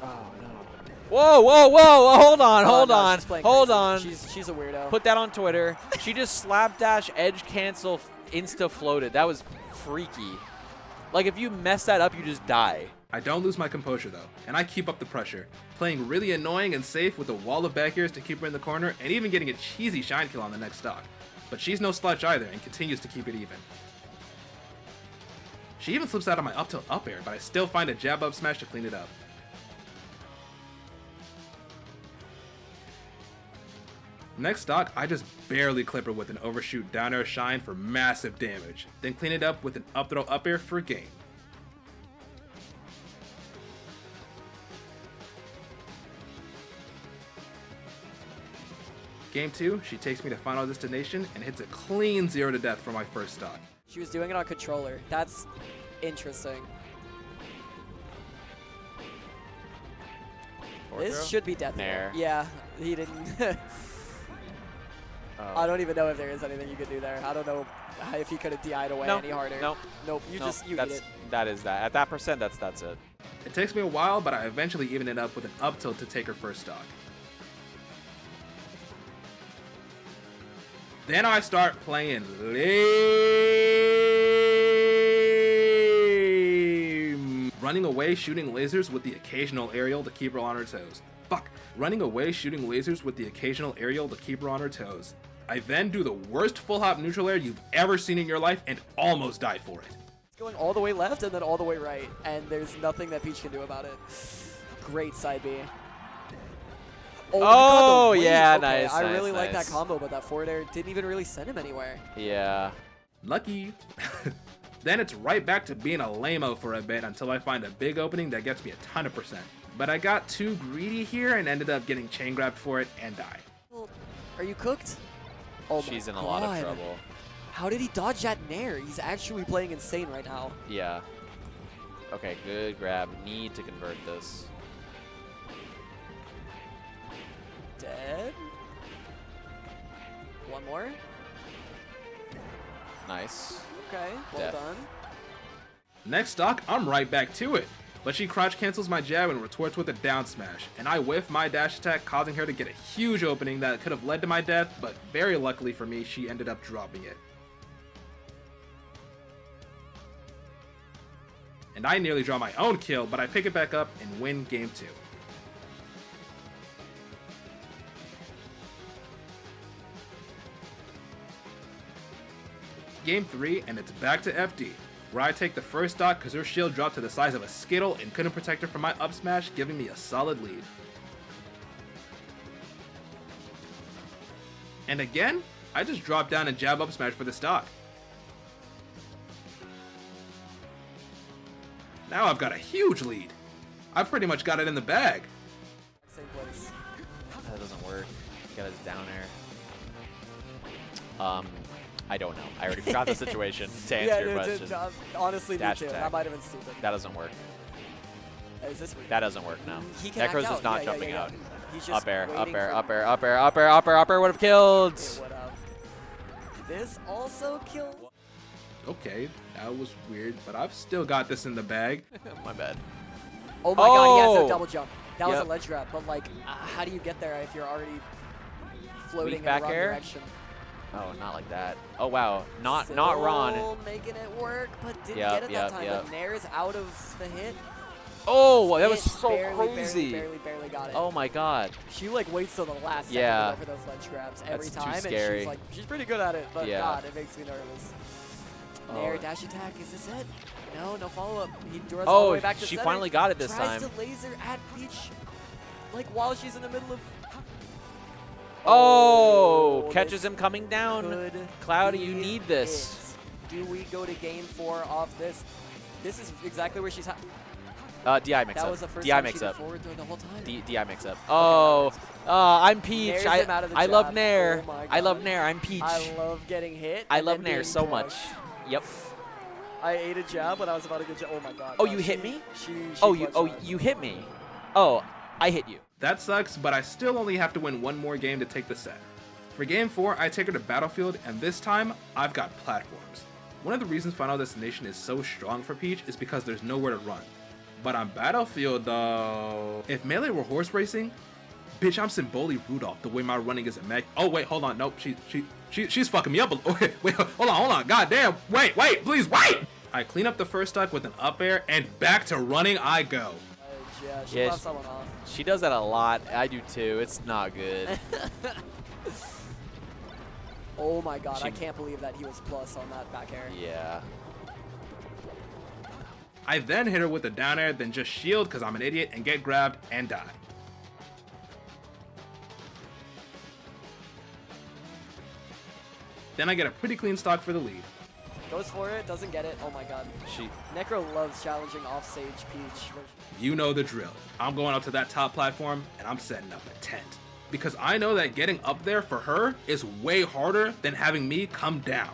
Oh, no. Whoa, whoa, whoa, hold on, Oh, hold no, on, she's playing hold crazy. on. She's a weirdo. Put that on Twitter. She just slapdash, edge cancel, insta floated. That was freaky. Like, if you mess that up, you just die. I don't lose my composure though, and I keep up the pressure, playing really annoying and safe with a wall of back airs to keep her in the corner, and even getting a cheesy shine kill on the next stock. But she's no slouch either, and continues to keep it even. She even slips out of my up tilt up air, but I still find a jab up smash to clean it up. Next stock, I just barely clip her with an overshoot down air shine for massive damage, then clean it up with an up throw up air for game. Game 2, she takes me to final destination and hits a clean 0 to death for my first stock. She was doing it on controller. That's interesting. This should be death. Nair. Yeah, he didn't. I don't even know if there is anything you could do there. I don't know if he could have DI'd away any harder. Nope. Nope. You eat it. That is that. At that percent, that's it. It takes me a while, but I eventually even it up with an up tilt to take her first stock. Then I start playing lame. Running away, shooting lasers with the occasional aerial to keep her on her toes. Fuck. Running away, shooting lasers with the occasional aerial to keep her on her toes. I then do the worst full hop neutral air you've ever seen in your life and almost die for it. It's going all the way left and then all the way right, and there's nothing that Peach can do about it. Great side B. Oh, yeah, okay, nice. I really like nice. that combo, but that forward air didn't even really send him anywhere. Yeah. Lucky. Then it's right back to being a lame-o for a bit until I find a big opening that gets me a ton of percent. But I got too greedy here and ended up getting chain grabbed for it and die. Well, are you cooked? Oh She's my in a lot of God. trouble. How did he dodge that Nair? He's actually playing insane right now. Yeah. Okay, good grab. Need to convert this. Dead. One more. Nice. Okay, well Def. done. Next stock, I'm right back to it. But she crouch cancels my jab and retorts with a down smash, and I whiff my dash attack, causing her to get a huge opening that could have led to my death, but very luckily for me, she ended up dropping it. And I nearly draw my own kill, but I pick it back up and win game 2. Game 3, and it's back to FD, where I take the first stock because her shield dropped to the size of a Skittle and couldn't protect her from my up smash, giving me a solid lead. And again, I just drop down and jab up smash for the stock. Now I've got a huge lead. I've pretty much got it in the bag. Same place. That doesn't work. Got his down air. I don't know. I already forgot the situation to answer your question. Honestly, Dash me too. attack. That might have been stupid. That doesn't work. Is this That doesn't work, no. He can act Necro's out. just not Yeah, jumping yeah. out. He's just Up air, up waiting air, for- up air, up air, up air, up air, up air would have killed. It would have. This also killed. Okay, that was weird, but I've still got this in the bag. My bad. Oh my God, he has Oh! a double jump. That was a Yep. ledge grab, but like, how do you get there if you're already floating in the back wrong air? direction? Oh, not like that. Oh wow, not Still Ron. making it work, but didn't Yep, get it yep, that time. yep. But Nair's out of the hit. Oh, that was It so barely, crazy. Barely got it. Oh my God. She like waits till the last second Yeah. to go for those ledge grabs every That's too time, and scary. she's like, she's pretty good at it, but Yeah. God, it makes me nervous. Oh. Nair dash attack, is this it? No follow up. He draws all the Oh, way back to she center. finally got it this Tries time. to laser at Peach, like while she's in the middle of. Oh, catches this him coming down. could Cloudy, you be need this. it. Do we go to game 4 off this? This is exactly where she's. DI mix That up. was the first DI time mix she did up. forward throw the whole time. DI mix up. Oh, I'm Peach. Nair's him out of the I love jab. Nair. Oh my I love God. Nair. I'm Peach. I love getting hit. I and love then Nair being so much. clutched. Yep. I ate a jab when I was about to get jab. Oh my God. Oh, no, you hit me? She Oh, clutched that. you hit me. Oh, I hit you. That sucks, but I still only have to win one more game to take the set. For game 4, I take her to Battlefield, and this time, I've got platforms. One of the reasons Final Destination is so strong for Peach is because there's nowhere to run. But on Battlefield though, if Melee were horse racing, bitch, I'm Symboli Rudolph the way my running is a mech. Oh wait, hold on, nope, she's fucking me up. Okay, wait, hold on, goddamn, wait, please, wait! I clean up the first stock with an up air, and back to running I go. Yeah, she Yeah, left someone off. She does that a lot. I do too. It's not good. Oh my god, I can't believe that he was plus on that back air. Yeah. I then hit her with a down air, then just shield because I'm an idiot and get grabbed and die. Then I get a pretty clean stock for the lead. Goes for it, doesn't get it. Oh my god. Necro loves challenging off-stage Peach. You know the drill. I'm going up to that top platform and I'm setting up a tent. Because I know that getting up there for her is way harder than having me come down.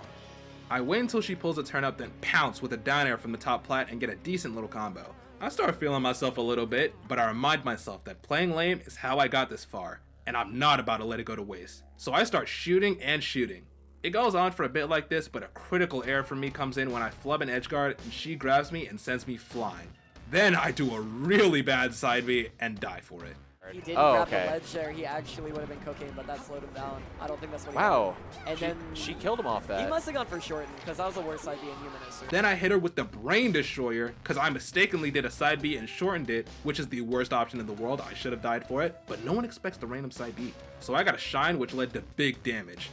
I wait until she pulls a turn up, then pounce with a down air from the top plat and get a decent little combo. I start feeling myself a little bit, but I remind myself that playing lame is how I got this far, and I'm not about to let it go to waste. So I start shooting and shooting. It goes on for a bit like this, but a critical error for me comes in when I flub an edge guard and she grabs me and sends me flying. Then I do a really bad side B and die for it. He didn't grab the ledge there. He actually would have been cooking, but that slowed him down. I don't think that's what he wanted. And then she killed him off that. He must have gone for shorten, because that was the worst side B in human history. Then I hit her with the Brain Destroyer, because I mistakenly did a side B and shortened it, which is the worst option in the world. I should have died for it, but no one expects the random side B. So I got a shine, which led to big damage.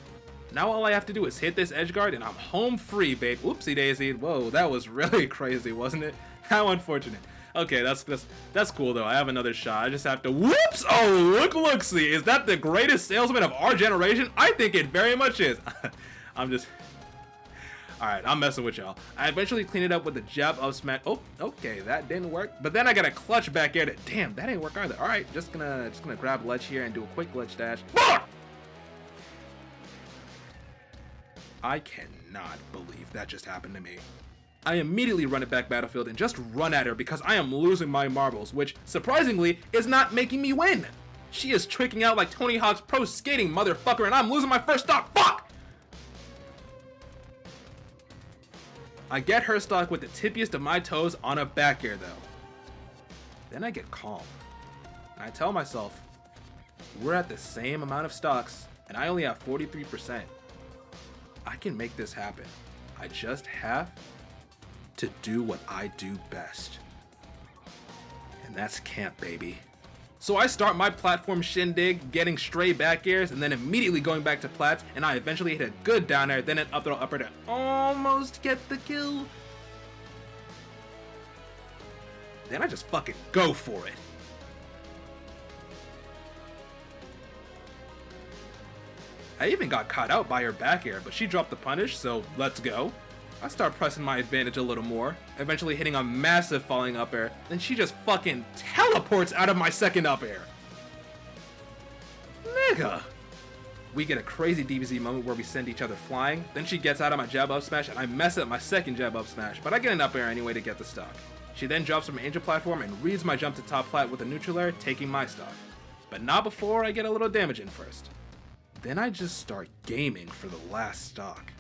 Now all I have to do is hit this edge guard, and I'm home free, babe. Whoopsie daisy. Whoa, that was really crazy, wasn't it? How unfortunate. Okay, that's cool though. I have another shot. I just have to whoops. Oh, look, see. Is that the greatest salesman of our generation? I think it very much is. I'm just. All right, I'm messing with y'all. I eventually clean it up with the jab up smash. Oh, okay, that didn't work. But then I got a clutch back air. Damn, that ain't work either. All right, just gonna grab ledge here and do a quick ledge dash. Fuck! I cannot believe that just happened to me. I immediately run it back Battlefield and just run at her because I am losing my marbles, which, surprisingly, is not making me win. She is tricking out like Tony Hawk's Pro Skating, motherfucker, and I'm losing my first stock. Fuck! I get her stock with the tippiest of my toes on a back air, though. Then I get calm. And I tell myself, we're at the same amount of stocks, and I only have 43%. I can make this happen. I just have to do what I do best. And that's camp, baby. So I start my platform shindig, getting stray back airs, and then immediately going back to plats, and I eventually hit a good down air, then an up throw upper to almost get the kill. Then I just fucking go for it. I even got caught out by her back air, but she dropped the punish, so let's go. I start pressing my advantage a little more, eventually hitting a massive falling up air, then she just fucking teleports out of my second up air. Nigga! We get a crazy DBZ moment where we send each other flying, then she gets out of my jab up smash and I mess up my second jab up smash, but I get an up air anyway to get the stock. She then drops from Angel platform and reads my jump to top plat with a neutral air, taking my stock. But not before I get a little damage in first. Then I just start gaming for the last stock.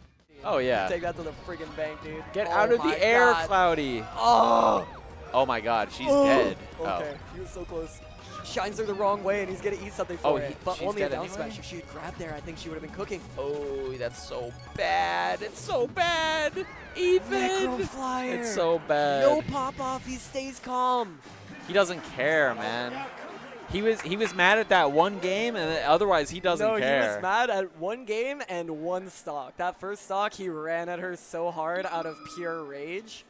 Oh yeah. Take that to the friggin' bank, dude. Get out of the air, Cloudy. Oh! Oh my god, she's dead. Okay, he was so close. Shines her the wrong way and he's gonna eat something for it. But only a down smash. If she had grabbed there, I think she would have been cooking. Oh, that's so bad. It's so bad. Even. Necroflyer. It's so bad. No pop off. He stays calm. He doesn't care, man. He was mad at that one game, and otherwise he doesn't care. No, he was mad at one game and one stock. That first stock, he ran at her so hard out of pure rage.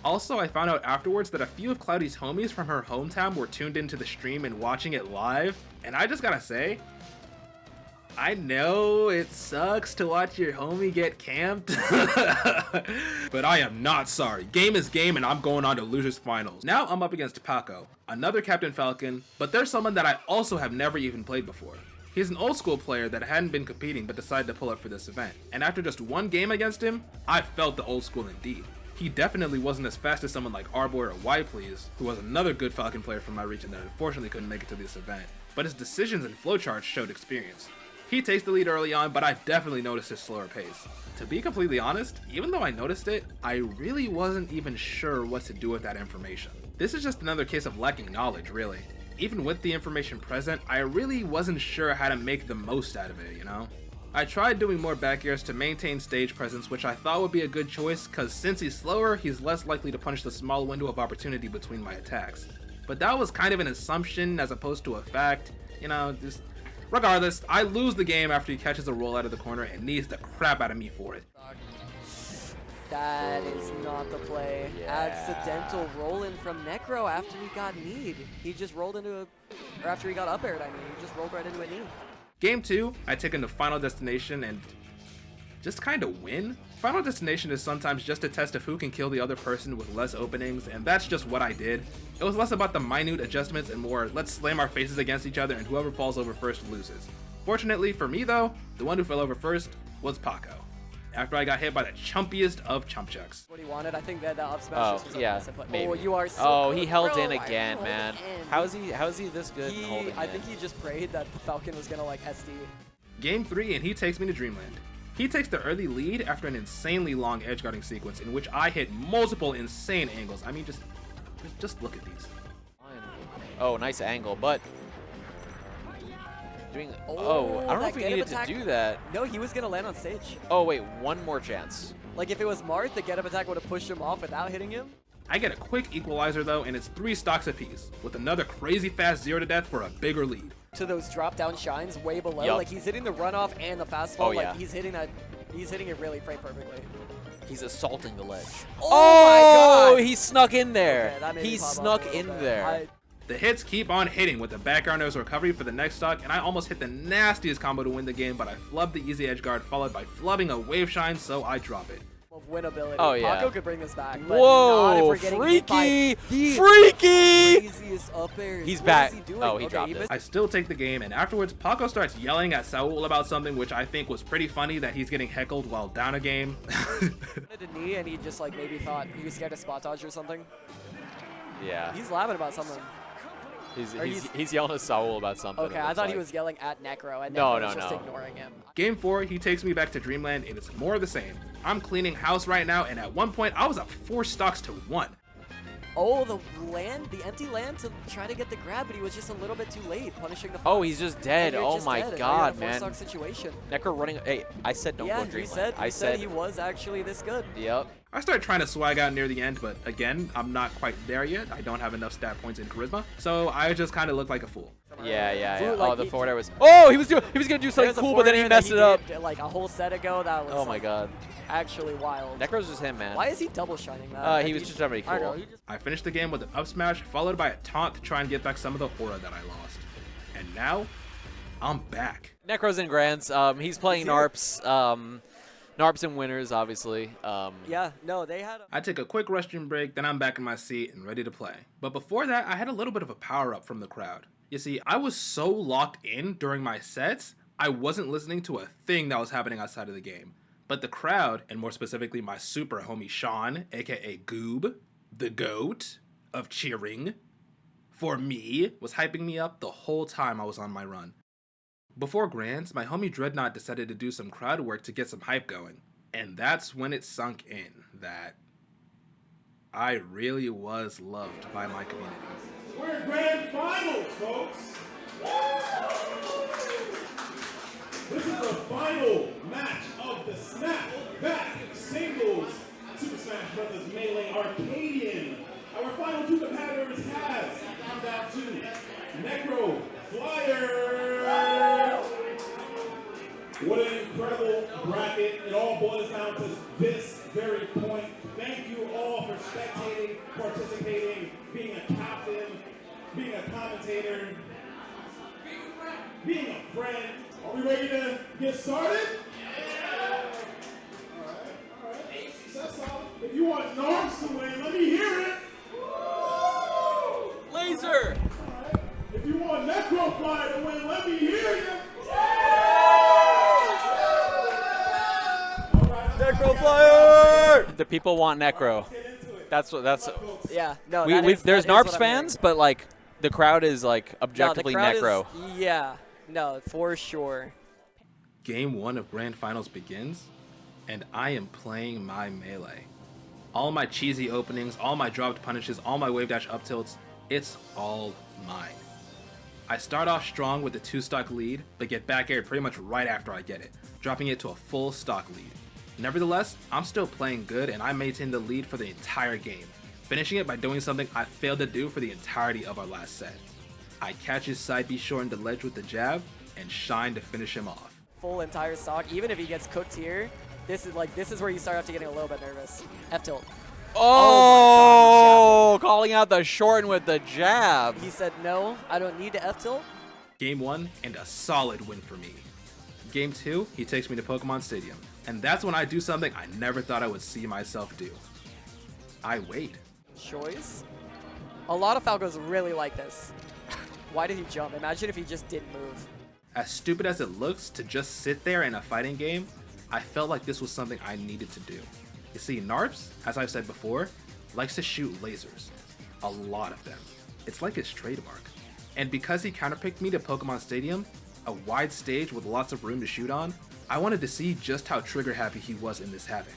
Also, I found out afterwards that a few of Cloudy's homies from her hometown were tuned into the stream and watching it live, and I just gotta say, I know it sucks to watch your homie get camped, but I am not sorry. Game is game and I'm going on to losers finals. Now I'm up against Paco, another Captain Falcon, but there's someone that I also have never even played before. He's an old school player that hadn't been competing but decided to pull up for this event. And after just one game against him, I felt the old school indeed. He definitely wasn't as fast as someone like Arboy or YPlease, who was another good Falcon player from my region that unfortunately couldn't make it to this event, but his decisions and flowcharts showed experience. He takes the lead early on, but I definitely noticed his slower pace. To be completely honest, even though I noticed it, I really wasn't even sure what to do with that information. This is just another case of lacking knowledge, really. Even with the information present, I really wasn't sure how to make the most out of it, you know? I tried doing more back airs to maintain stage presence, which I thought would be a good choice, cause since he's slower, he's less likely to punish the small window of opportunity between my attacks. But that was kind of an assumption as opposed to a fact, you know, just... Regardless, I lose the game after he catches a roll out of the corner and knees the crap out of me for it. That is not the play. Yeah. Accidental roll-in from Necro after he got kneed. He just rolled into a... Or after he got up aired, I mean. He just rolled right into a knee. Game 2, I take him to Final Destination and just kind of win. Final Destination is sometimes just a test of who can kill the other person with less openings, and that's just what I did. It was less about the minute adjustments and more, let's slam our faces against each other and whoever falls over first loses. Fortunately for me though, the one who fell over first was Paco, after I got hit by the chumpiest of chump chucks. What he wanted, I think that the up smash Oh, just was a yeah, massive play. maybe. Oh, you are so Oh, good, he held bro. in I again, held man. in. How is he this good in holding I in? think he just prayed that the Falcon was gonna like SD. Game 3 and he takes me to Dreamland. He takes the early lead after an insanely long edge guarding sequence in which I hit multiple insane angles. I mean, just look at these. Oh, nice angle, but doing. Oh, I don't know if he needed to do that. No, he was gonna land on stage. Oh wait, one more chance. Like if it was Marth, the get up attack would have pushed him off without hitting him. I get a quick equalizer though, and it's 3 stocks apiece, with another crazy fast 0 to death for a bigger lead. To those drop down shines way below. Yep. Like he's hitting the runoff and the fast fall. Oh, yeah. Like he's hitting it really frame perfectly. He's assaulting the ledge. Oh, my God! He snuck in there. Okay, that made He me pop up snuck a little in bit. there. The hits keep on hitting with the back air nose recovery for the next stock, and I almost hit the nastiest combo to win the game, but I flubbed the easy edge guard followed by flubbing a wave shine, so I drop it. Of winnability. Oh, yeah. Paco could bring this back. But not if Whoa, we're getting hit by freaky, the freaky! craziest up airs. He's What back. is he doing? Oh, he Okay, dropped it. missed I still take the game, and afterwards, Paco starts yelling at Saul about something, which I think was pretty funny that he's getting heckled while down a game. a knee and he just like maybe thought he was scared of spot dodge or something. Yeah. He's laughing about something. He's yelling at Saul about something. Okay, it I looks thought he like. was yelling at Necro and No, Necro no, was just no. ignoring him. Game 4, he takes me back to Dreamland, and it's more of the same. I'm cleaning house right now, and at one point, I was up 4 stocks to 1. Oh, the empty land to try to get the grab, but he was just a little bit too late, punishing the. Oh, he's just dead. Oh my God, man. Four-stock situation. Necro running. Hey, I said don't Yeah, go he Dreamland. said he was actually this good. Yep. I started trying to swag out near the end, but again, I'm not quite there yet. I don't have enough stat points in charisma, so I just kind of look like a fool. Yeah. Fool, Oh, like, the he- forward air was. Oh, he was gonna do There's something a cool, but then he forwarder messed that it up. did, like a whole set ago. That was. Oh my God. Actually wild. Necro's just him, man. Why is he double shining that? He was just trying to be I don't know, cool. he just- I finished the game with an up smash, followed by a taunt to try and get back some of the aura that I lost. And now, I'm back. Necro's in Grants. He's playing He's here. Narps. Narps and winners, obviously. Yeah, no, they had. I take a quick restroom break, then I'm back in my seat and ready to play. But before that, I had a little bit of a power up from the crowd. You see, I was so locked in during my sets, I wasn't listening to a thing that was happening outside of the game. But the crowd, and more specifically my super homie Sean, aka Goob, the GOAT of cheering, for me, was hyping me up the whole time I was on my run. Before Grands, my homie Dreadnought decided to do some crowd work to get some hype going. And that's when it sunk in that I really was loved by my community. We're in grand finals, folks. This is the final match of the Snapback Singles Super Smash Bros. Melee Arcadian. Our final 2 competitors have come down to Necroflyer. What an incredible bracket. It all boils down to this very point. Thank you all for spectating, participating, being a captain, being a commentator, being a friend. Are we ready to get started? Yeah! All right. That's all. If you want Norms to win, let me hear it. Laser! All right. If you want Necroflyer to win, let me hear you. Necroflyer! The people want Necro. That's what. That's. Yeah, no. that is There's what Narps I'm fans, but like the crowd is like hearing. objectively no, the crowd Necro. Is, yeah, no, for sure. Game 1 of Grand Finals begins, and I am playing my melee. All my cheesy openings, all my dropped punishes, all my wave dash up tilts, it's all mine. I start off strong with a 2-stock lead, but get back aired pretty much right after I get it, dropping it to a full stock lead. Nevertheless, I'm still playing good and I maintain the lead for the entire game, finishing it by doing something I failed to do for the entirety of our last set. I catch his side B short into ledge with the jab, and shine to finish him off. Full entire stock, even if he gets cooked here, this is where you start out to getting a little bit nervous. F tilt. Oh, calling out the shorten with the jab. He said, no, I don't need to F tilt. Game 1, and a solid win for me. Game 2, he takes me to Pokemon Stadium, and that's when I do something I never thought I would see myself do. I wait. Choice? A lot of Falcos really like this. Why did he jump? Imagine if he just didn't move. As stupid as it looks to just sit there in a fighting game, I felt like this was something I needed to do. You see, Narps, as I've said before, likes to shoot lasers. A lot of them. It's like his trademark. And because he counterpicked me to Pokemon Stadium, a wide stage with lots of room to shoot on, I wanted to see just how trigger happy he was in this Havoc.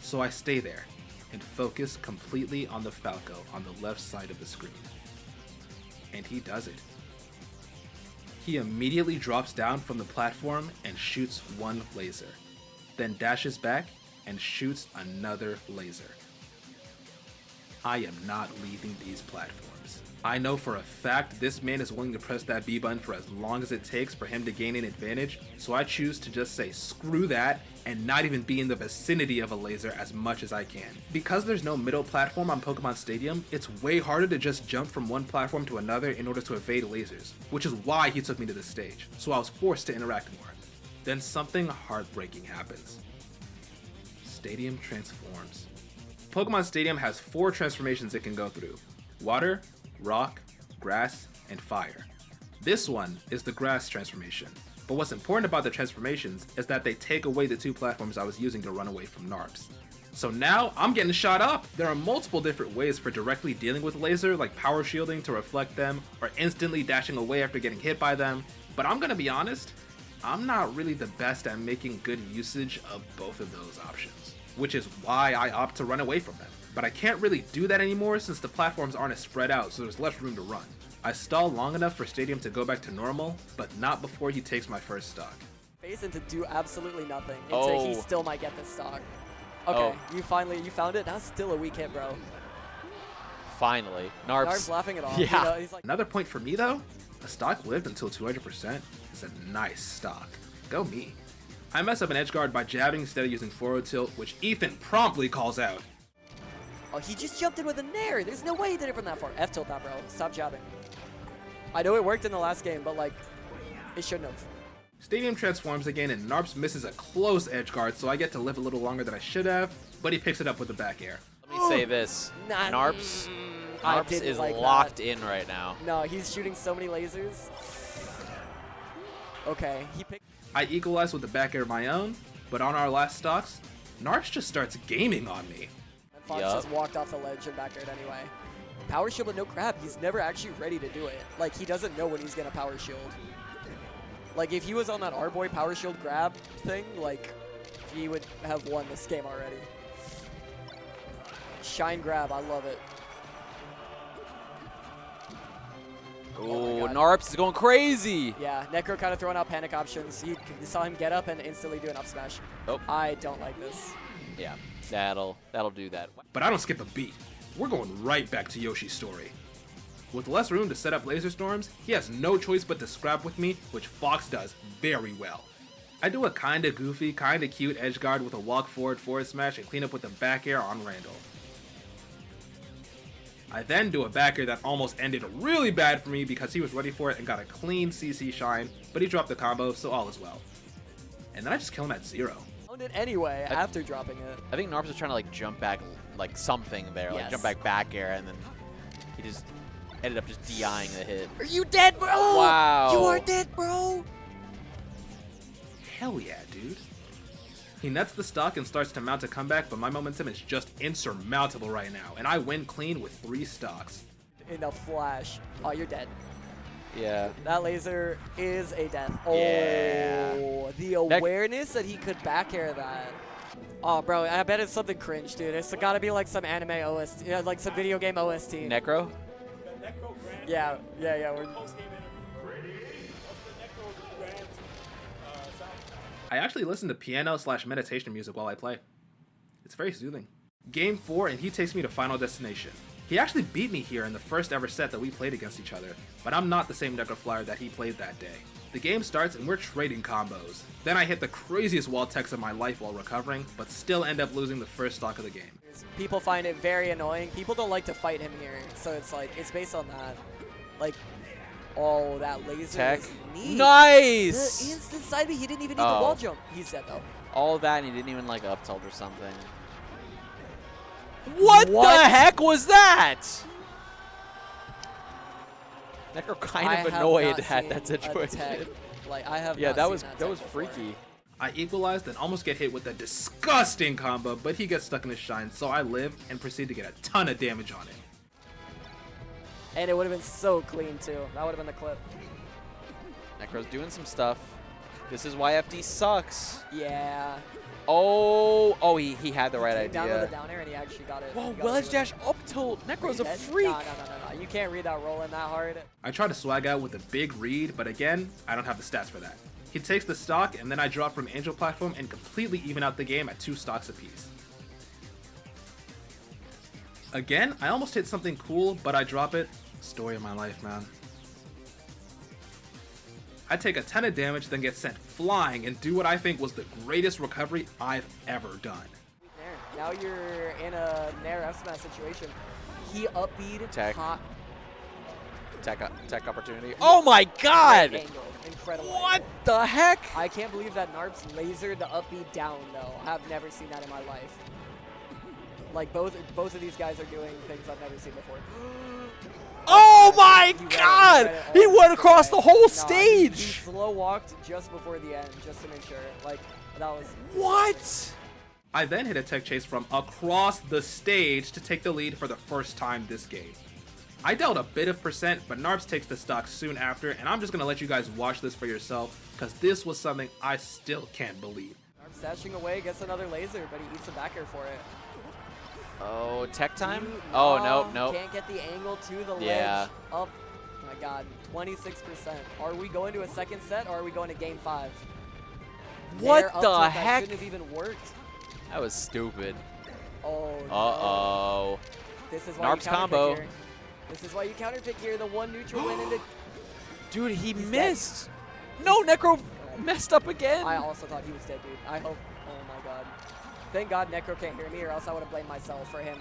So I stay there and focus completely on the Falco on the left side of the screen. And he does it. He immediately drops down from the platform and shoots one laser, then dashes back and shoots another laser. I am not leaving these platforms. I know for a fact this man is willing to press that B button for as long as it takes for him to gain an advantage, so I choose to just say screw that and not even be in the vicinity of a laser as much as I can. Because there's no middle platform on Pokemon Stadium, it's way harder to just jump from one platform to another in order to evade lasers, which is why he took me to this stage, so I was forced to interact more. Then something heartbreaking happens. Stadium transforms. Pokemon Stadium has 4 transformations it can go through: water, rock, grass, and fire. This one is the grass transformation, but what's important about the transformations is that they take away the 2 platforms I was using to run away from Narps. So now I'm getting shot up! There are multiple different ways for directly dealing with laser, like power shielding to reflect them, or instantly dashing away after getting hit by them, but I'm gonna be honest, I'm not really the best at making good usage of both of those options, which is why I opt to run away from them. But I can't really do that anymore since the platforms aren't as spread out, so there's less room to run. I stall long enough for Stadium to go back to normal, but not before he takes my first stock. Face into do absolutely nothing until he still might get this stock. Okay, you found it. That's still a weak hit, bro. Finally. Narp's laughing it off. Yeah. You know, he's like, Another point for me though, a stock lived until 200% is a nice stock. Go me. I mess up an edge guard by jabbing instead of using forward tilt, which Ethan promptly calls out. oh, he just jumped in with a nair. There's no way he did it from that far. F tilt that, bro. Stop jabbing. I know it worked in the last game, but like, it shouldn't have. Stadium transforms again and Narps misses a close edge guard, so I get to live a little longer than I should have, but he picks it up with the back air. Let me say this. Narps is like locked that. in right now. No, he's shooting so many lasers. Okay, he picked. I equalize with the back air of my own, but on our last stocks, Narps just starts gaming on me. And Fox just walked off the ledge and back aired anyway. Power shield but no grab. He's never actually ready to do it. Like, he doesn't know when he's gonna power shield. Like, if he was on that R-Boy power shield grab thing, like, he would have won this game already. Shine grab, I love it. Oh, Narps is going crazy. Yeah, Necro kind of throwing out panic options. You saw him get up and instantly do an up smash. Oh. I don't like this. Yeah, that'll do that. But I don't skip a beat. We're going right back to Yoshi's story. With less room to set up laser storms, he has no choice but to scrap with me, which Fox does very well. I do a kinda goofy, kinda cute edge guard with a walk forward smash and clean up with a back air on Randall. I then do a back air that almost ended really bad for me because he was ready for it and got a clean CC shine, but he dropped the combo, so all is well. And then I just kill him at 0. Found it anyway after dropping it. I think Narps was trying to like jump back like something there, like jump back air, and then he just ended up just DIing the hit. Are you dead, bro? Wow. You are dead, bro. Hell yeah, dude. He nets the stock and starts to mount a comeback, but my momentum is just insurmountable right now, and I win clean with 3 stocks. In a flash. Oh, you're dead. Yeah. That laser is a death. Oh, Yeah. the awareness that he could back air that. Oh, bro, I bet it's something cringe, dude. It's got to be like some anime OST, like some video game OST. Necro? Yeah. We're I actually listen to piano/meditation music while I play. It's very soothing. Game 4, and he takes me to Final Destination. He actually beat me here in the first ever set that we played against each other, but I'm not the same Necroflyer that he played that day. The game starts and we're trading combos. Then I hit the craziest wall techs of my life while recovering, but still end up losing the first stock of the game. People find it very annoying. People don't like to fight him here, so it's like, it's based on that. Like, oh, that laser Tech. is neat. Nice! The instant side B, he didn't even need the wall jump. He's dead though. All that, and he didn't even like up tilt or something. What the heck was that? Necro kind of annoyed at that situation. Like, I have Yeah, not that seen was that that tech was before. freaky. I equalized and almost get hit with a disgusting combo, but he gets stuck in his shine, so I live and proceed to get a ton of damage on him. And it would have been so clean too. That would have been the clip. Necro's doing some stuff. This is why FD sucks. Yeah. Oh, he had the right Came down with idea. the down air and he actually got it. Whoa, He got wedge it. dash up tilt. Necro's a Dead? freak. No. You can't read that roll in that hard. I try to swag out with a big read, but again, I don't have the stats for that. He takes the stock, and then I drop from Angel Platform and completely even out the game at 2 stocks apiece. Again, I almost hit something cool, but I drop it. Story of my life, man. I take a ton of damage, then get sent flying and do what I think was the greatest recovery I've ever done. Now you're in a Nair F smash situation. He upbeat Tech. hot Tech opportunity. Oh my god! angle. Incredible. What the heck? I can't believe that Narps lasered the upbeat down though. I've never seen that in my life. Like both of these guys are doing things I've never seen before. Oh my He god! read it He all went across way. the whole No, stage! He slow walked just before the end, just to make sure. Like, that was... What? I then hit a tech chase from across the stage to take the lead for the first time this game. I dealt a bit of percent, but Narps takes the stock soon after, and I'm just gonna let you guys watch this for yourself, because this was something I still can't believe. Narps dashing away, gets another laser, but he eats a back air for it. Oh, tech time? Dude, Oh, no. Can't get the angle to the Yeah. ledge. Up. Oh my god, 26%. Are we going to a second set, or are we going to game 5? What Nair up the tilt, that heck? shouldn't have even worked. That was stupid. Oh, no. Uh-oh. This is why Narps you counterpick combo. here. This is why you counterpick here. The one neutral went into... Dude, he He's missed. No, Necro messed up again. I also thought he was dead, dude. I hope... Oh my god. Thank God Necro can't hear me, or else I would have blamed myself for him.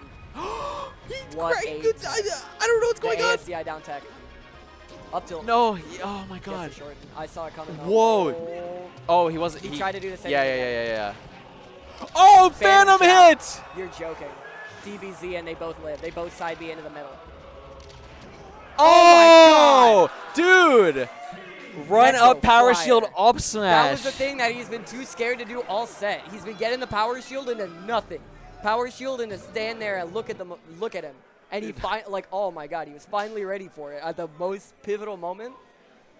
What I a... don't know what's going on. ASCI down tech. Up tilt. No, oh my Gets god. it short. I saw it coming. Though. Whoa. Oh. Oh, he wasn't. He tried to do the same Yeah, thing yeah. Oh, Phantom shot. hit! You're joking. DBZ and they both live. They both side B into the middle. Oh, dude! Run up power Necroflyer. shield up smash. That was the thing that he's been too scared to do all set. He's been getting the power shield into nothing. Power shield and to stand there and look at him. And he oh my god, he was finally ready for it at the most pivotal moment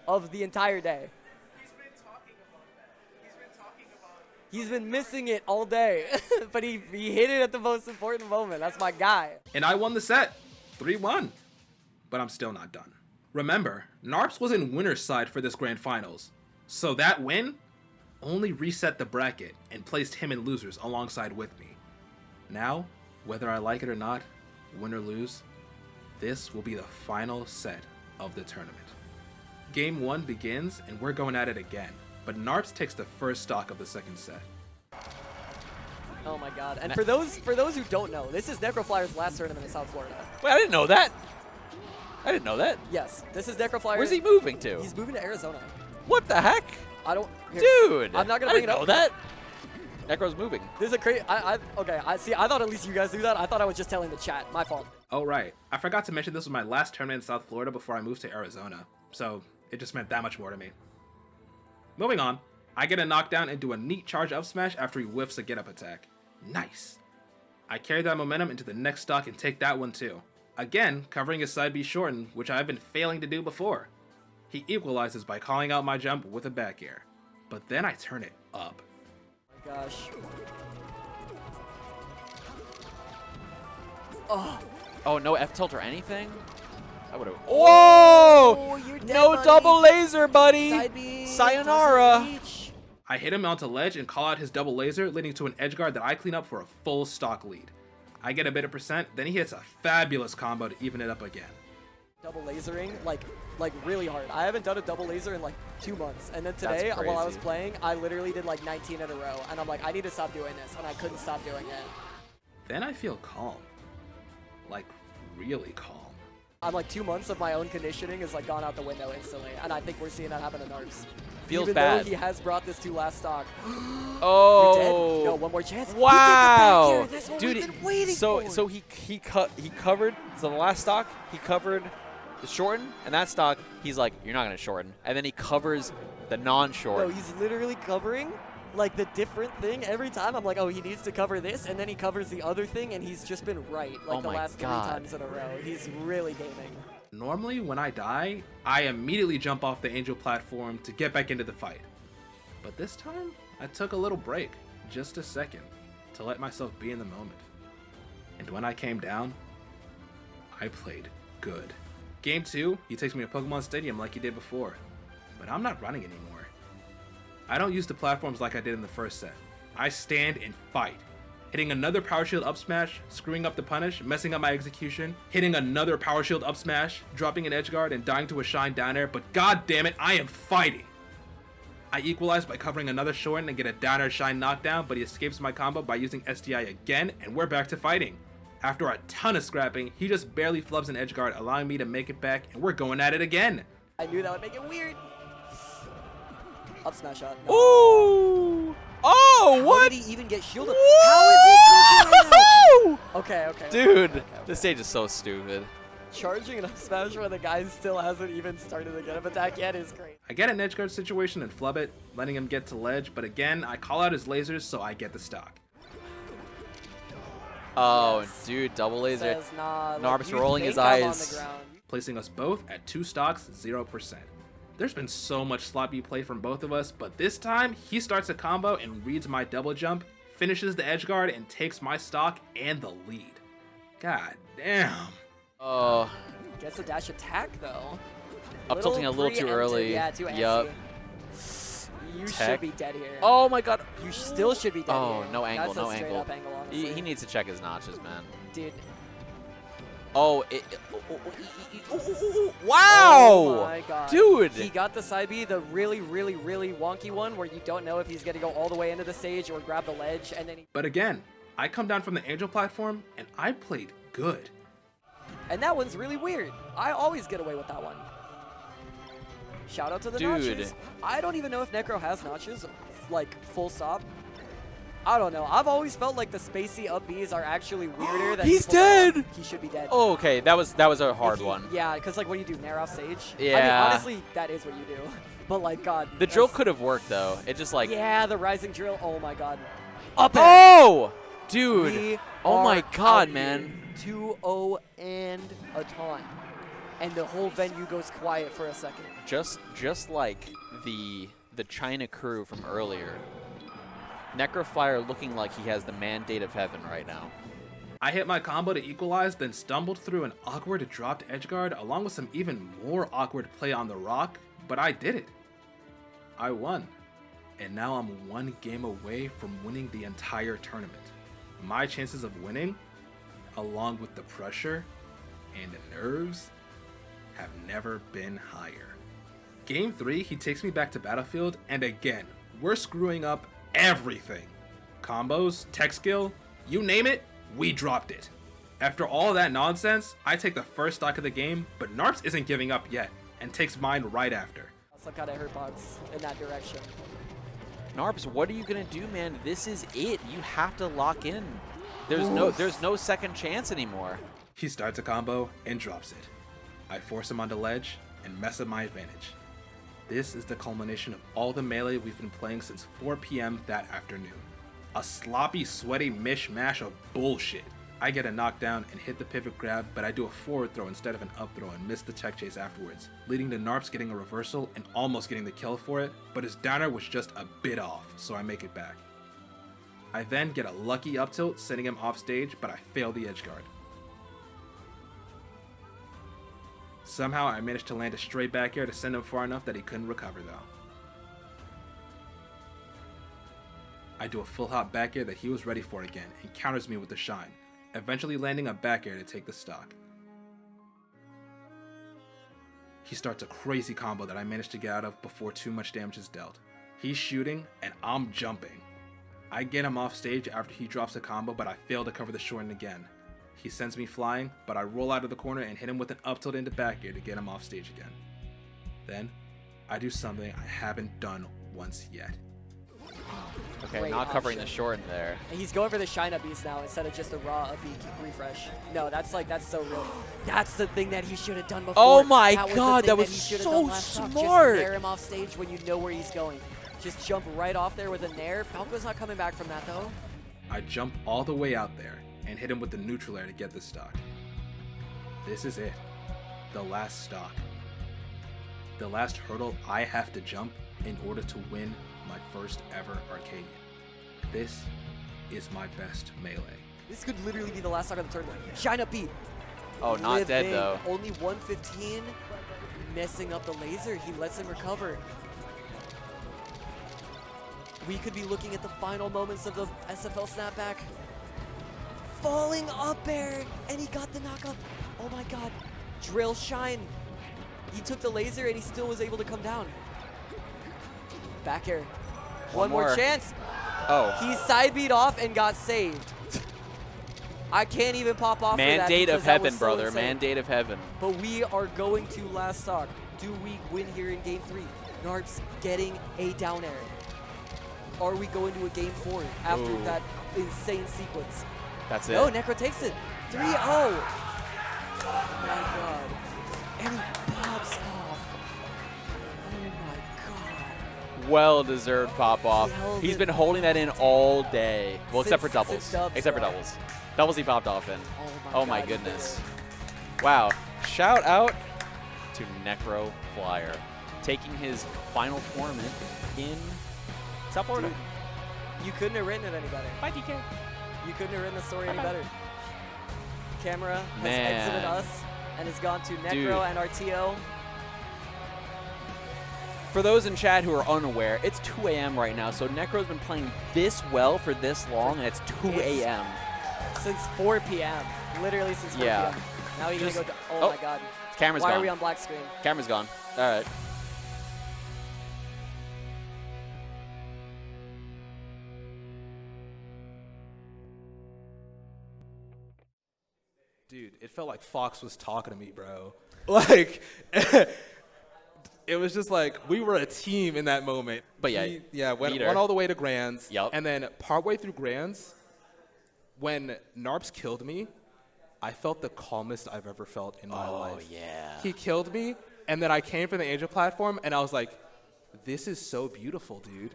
of the entire day. He's been missing it all day, but he hit it at the most important moment. That's my guy. And I won the set, 3-1. But I'm still not done. Remember, Narps was in winner's side for this grand finals, so that win only reset the bracket and placed him in losers alongside with me. Now, whether I like it or not, win or lose, this will be the final set of the tournament. Game 1 begins and we're going at it again, but Narps takes the first stock of the second set. Oh my god. And for those who don't know, this is Necroflyer's last tournament in South Florida. Wait, I didn't know that. Yes, this is Necroflyer. Where's he moving to? He's moving to Arizona. What the heck? I don't... Here, Dude! I'm not gonna I bring didn't it up. know that. Necro's moving. This is a crazy... Okay, I thought at least you guys knew that. I thought I was just telling the chat. My fault. Oh right, I forgot to mention this was my last tournament in South Florida before I moved to Arizona, so it just meant that much more to me. Moving on, I get a knockdown and do a neat charge up smash after he whiffs a get up attack. Nice. I carry that momentum into the next stock and take that one too. Again, covering his side B shorten, which I've been failing to do before. He equalizes by calling out my jump with a back air. But then I turn it up. Oh my gosh. Oh. Oh, no F tilt or anything? I would have. Oh, Whoa! you're dead, No buddy. double laser, buddy! Side B Sayonara! doesn't reach. I hit him onto ledge and call out his double laser, leading to an edge guard that I clean up for a full stock lead. I get a bit of percent, then he hits a fabulous combo to even it up again. Double lasering, like really hard. I haven't done a double laser in like 2 months. And then That's today, while I was crazy. playing, I literally did like 19 in a row. And I'm like, I need to stop doing this. And I couldn't stop doing it. Then I feel calm. Like, really calm. I'm like 2 months of my own conditioning is like gone out the window instantly. And I think we're seeing that happen to Narps. Feels Even bad. though he has brought this to last stock. Oh. You're dead? No, one more chance. Wow. He did the back air. That's what Dude, we've been waiting so for. so he covered, so the last stock, he covered the shorten, and that stock, he's like, you're not going to shorten. And then he covers the non-short. No, he's literally covering like the different thing every time. I'm like, oh, he needs to cover this, and then he covers the other thing, and he's just been right like Oh the my last God. 3 times in a row. He's really gaming. Normally, when I die, I immediately jump off the angel platform to get back into the fight. But this time, I took a little break, just a second, to let myself be in the moment. And when I came down, I played good. Game 2, he takes me to Pokemon Stadium like he did before, but I'm not running anymore. I don't use the platforms like I did in the first set. I stand and fight. Hitting another Power Shield up smash, screwing up the punish, messing up my execution, hitting another Power Shield up smash, dropping an edge guard and dying to a shine down air, but god damn it, I am fighting! I equalize by covering another shorten and get a down air shine knockdown, but he escapes my combo by using SDI again, and we're back to fighting. After a ton of scrapping, he just barely flubs an edge guard, allowing me to make it back, and we're going at it again. I knew that would make it weird. Up smash shot. No. Ooh! Oh, How what? did he even get shielded? How is he cooking right now? Okay. Dude, okay. this stage is so stupid. Charging an up smash where the guy still hasn't even started to get up attack yet is great. I get an edge guard situation and flub it, letting him get to ledge, but again, I call out his lasers, so I get the stock. Oh, Yes. dude, double laser. Says, nah, like, Narb's you rolling think his I'm on eyes. the ground. Placing us both at 2 stocks, 0%. There's been so much sloppy play from both of us, but this time, he starts a combo and reads my double jump, finishes the edge guard, and takes my stock and the lead. God damn. Oh, Gets a dash attack though. up tilting a little too preemptive. early. Yeah, too Yup. antsy. You Tech. should be dead here. Oh my god. You still should be dead Oh, here. no angle, That's a no straight angle. up angle, honestly. He needs to check his notches, man. Dude. Oh, wow! Oh my god. Dude! He got the side B, the really, really, really wonky one where you don't know if he's going to go all the way into the stage or grab the ledge, and then he... But again, I come down from the angel platform, and I played good. And that one's really weird. I always get away with that one. Shout out to the Dude. notches. I don't even know if Necro has notches, like, full stop. I don't know. I've always felt like the spacey up Bs are actually weirder than He's people know. dead! He should be dead. Oh, okay, that was a hard one. Yeah, because, like, what do you do? Nair off stage? I mean, Yeah. honestly, that is what you do. But, like, God. The drill that's- could have worked though. It just like Yeah, the rising drill. Oh, my God. Up air. Oh! Dude. We Oh my are god, out man. here 2-0 and a ton. And the whole venue goes quiet for a second. Just like the China crew from earlier. Necroflyer looking like he has the mandate of heaven right now. I hit my combo to equalize, then stumbled through an awkward dropped edge guard along with some even more awkward play on the rock, but I did it. I won. And now I'm 1 game away from winning the entire tournament. My chances of winning, along with the pressure and the nerves, have never been higher. Game 3, he takes me back to Battlefield, and again, we're screwing up everything. Combos, tech skill, you name it, we dropped it. After all that nonsense, I take the first stock of the game, but Narps isn't giving up yet, and takes mine right after. Some kind of hurt box in that direction. Narps, what are you gonna do, man? This is it. You have to lock in. There's no second chance anymore. He starts a combo and drops it. I force him onto ledge and mess up my advantage. This is the culmination of all the melee we've been playing since 4 p.m. that afternoon. A sloppy, sweaty mishmash of bullshit. I get a knockdown and hit the pivot grab, but I do a forward throw instead of an up throw and miss the check chase afterwards, leading to Narps getting a reversal and almost getting the kill for it, but his downer was just a bit off, so I make it back. I then get a lucky up tilt, sending him off stage, but I fail the edge guard. Somehow I managed to land a straight back air to send him far enough that he couldn't recover though. I do a full hop back air that he was ready for again and counters me with the shine, eventually landing a back air to take the stock. He starts a crazy combo that I managed to get out of before too much damage is dealt. He's shooting and I'm jumping. I get him off stage after he drops a combo, but I fail to cover the short end again. He sends me flying, but I roll out of the corner and hit him with an up tilt into back air to get him off stage again. Then, I do something I haven't done once yet. Okay, Great not covering the option. short end there. And he's going for the shine up beast now instead of just a raw up beat refresh. No, that's so real. That's the thing that he should have done before. Oh my That was the God, thing that was he should have so done last stock. smart. Just nair him off stage when you know where he's going. Just jump right off there with a nair. Falco's not coming back from that though. I jump all the way out there and hit him with the neutral air to get the stock. This is it. The last stock. The last hurdle I have to jump in order to win my first ever Arcadian. This is my best melee. This could literally be the last stock of the tournament. Shine up beat. Oh, not dead Living. though. Only 115. Messing up the laser. He lets him recover. We could be looking at the final moments of the SFL snapback. Falling up air, and he got the knock up. Oh my God. Drill shine. He took the laser and he still was able to come down. Back air. One more more. chance. Oh. He side beat off and got saved. I can't even pop off for that Mandate because of that heaven, was so brother. insane. Mandate of heaven. But we are going to last stock. Do we win here in game 3? Narps getting a down air. Are we going to a game 4 after Ooh. that insane sequence? That's it. No, Necro takes it. 3-0. Oh my God. And he pops off. Oh my God. Well-deserved pop-off. He held He's it. been holding that in all day. Well, except for Since doubles. dubs, Except for bro. doubles. Doubles he popped off in. Oh Oh my God, goodness. he did. Wow. Shout out to Necroflyer taking his final tournament in South Florida. Dude, you couldn't have written it any better. Bye, DK. You couldn't have written the story any Bye-bye. better. Camera has Man. exited us and has gone to Necro Dude. and RTO. For those in chat who are unaware, it's 2 a.m. right now, so Necro's been playing this well for this long, and it's 2 a.m. Since 4 p.m. Literally since 4 Yeah. p.m. Now he's going to Just- go to, oh, my God. Camera's Why gone. are we on black screen? Camera's gone. All right. Dude, it felt like Fox was talking to me, bro. Like, it was just like we were a team in that moment. But yeah, went leader. all the way to Grands. Yup. And then partway through Grands, when Narps killed me, I felt the calmest I've ever felt in my life. Oh, yeah. He killed me, and then I came from the Angel platform, and I was like, this is so beautiful, dude.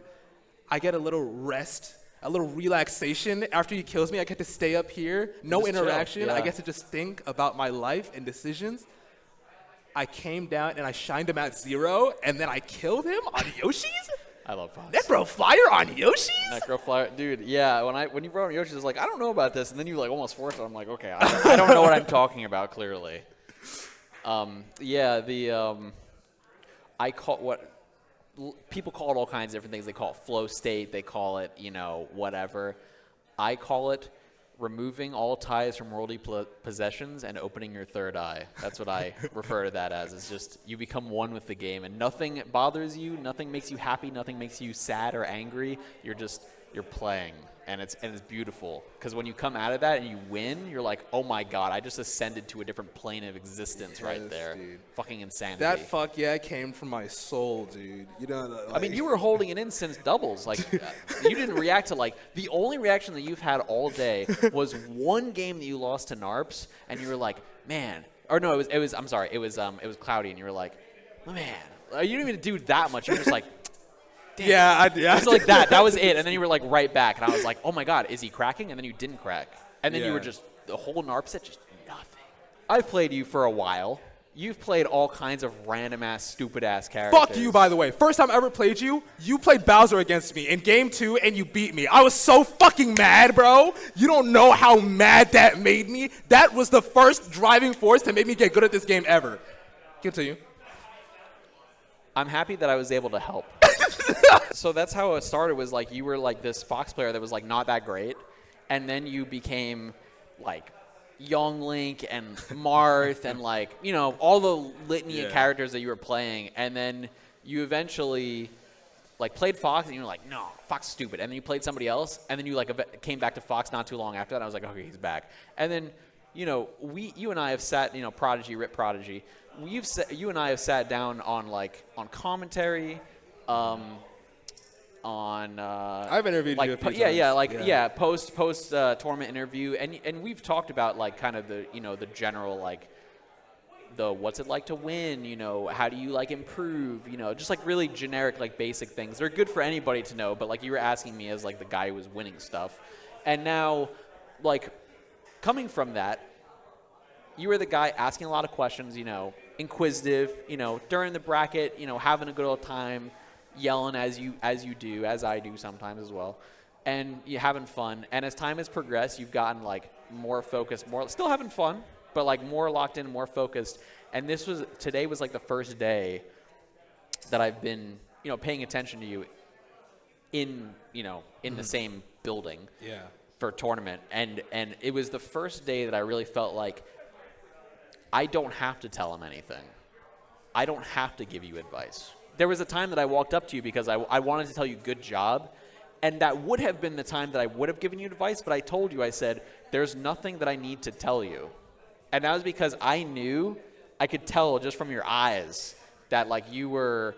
I get a little rest, a little relaxation. After he kills me, I get to stay up here, no Just chill, interaction. I yeah. get to just think about my life and decisions. I came down and I shined him at 0, and then I killed him on Yoshi's? I love Fox. Necroflyer on Yoshi's? Necroflyer, dude. Yeah, when you brought up Yoshi, I was like, I don't know about this, and then you like almost forced it. I'm like, okay, I don't know what I'm talking about clearly. I call what people call it all kinds of different things. They call it flow state. They call it whatever. I call it removing all ties from worldly possessions and opening your third eye. That's what I refer to that as. It's just you become one with the game, and nothing bothers you, nothing makes you happy, nothing makes you sad or angry. You're playing, and it's beautiful. Because when you come out of that and you win, you're like, oh my God, I just ascended to a different plane of existence right Yes, there. dude. Fucking insanity. That fuck yeah came from my soul, dude. You know, like, I mean, you were holding it in since doubles. Like, you didn't react to the only reaction that you've had all day was one game that you lost to Narps, and you were like, man. Or no, it was Cloudy, and you were like, oh, man. You didn't even do that much. You were just like, damn. Yeah, It was like that. That was it. And then you were like right back, and I was like, oh my God, is he cracking? And then you didn't crack, and then you Yeah. were just the whole NARP set, just nothing. I've played you for a while. You've played all kinds of random-ass, stupid-ass characters. Fuck you, by the way. First time I ever played you played Bowser against me in game 2, and you beat me. I was so fucking mad, bro. You don't know how mad that made me. That was the first driving force that made me get good at this game ever. Continue. I'm happy that I was able to help. So that's how it started, was like you were like this Fox player that was like not that great, and then you became like Young Link and Marth and like, you know, all the litany of characters that you were playing, and then you eventually like played Fox and you were like, no, Fox is stupid, and then you played somebody else, and then you like came back to Fox not too long after that, and I was like, okay, he's back. And then, you know, you and I have sat, you know, Prodigy, Rip Prodigy, you and I have sat down on like on commentary, I've interviewed like, you a few times. Post tournament interview, and we've talked about like kind of the, you know, the general like the what's it like to win, you know, how do you like improve, you know, just like really generic like basic things. They're good for anybody to know, but like you were asking me as like the guy who was winning stuff, and now like coming from that, you were the guy asking a lot of questions, you know, inquisitive, you know, during the bracket, you know, having a good old time, yelling as I do sometimes as well, and you're having fun. And as time has progressed, you've gotten like more focused, more still having fun, but like more locked in, more focused. And today was like the first day that I've been, you know, paying attention to you in, you know, in the same building for a tournament. And it was the first day that I really felt like I don't have to tell him anything. I don't have to give you advice. There was a time that I walked up to you because I wanted to tell you good job, and that would have been the time that I would have given you advice, but I told you, I said, there's nothing that I need to tell you. And that was because I knew, I could tell just from your eyes that like you were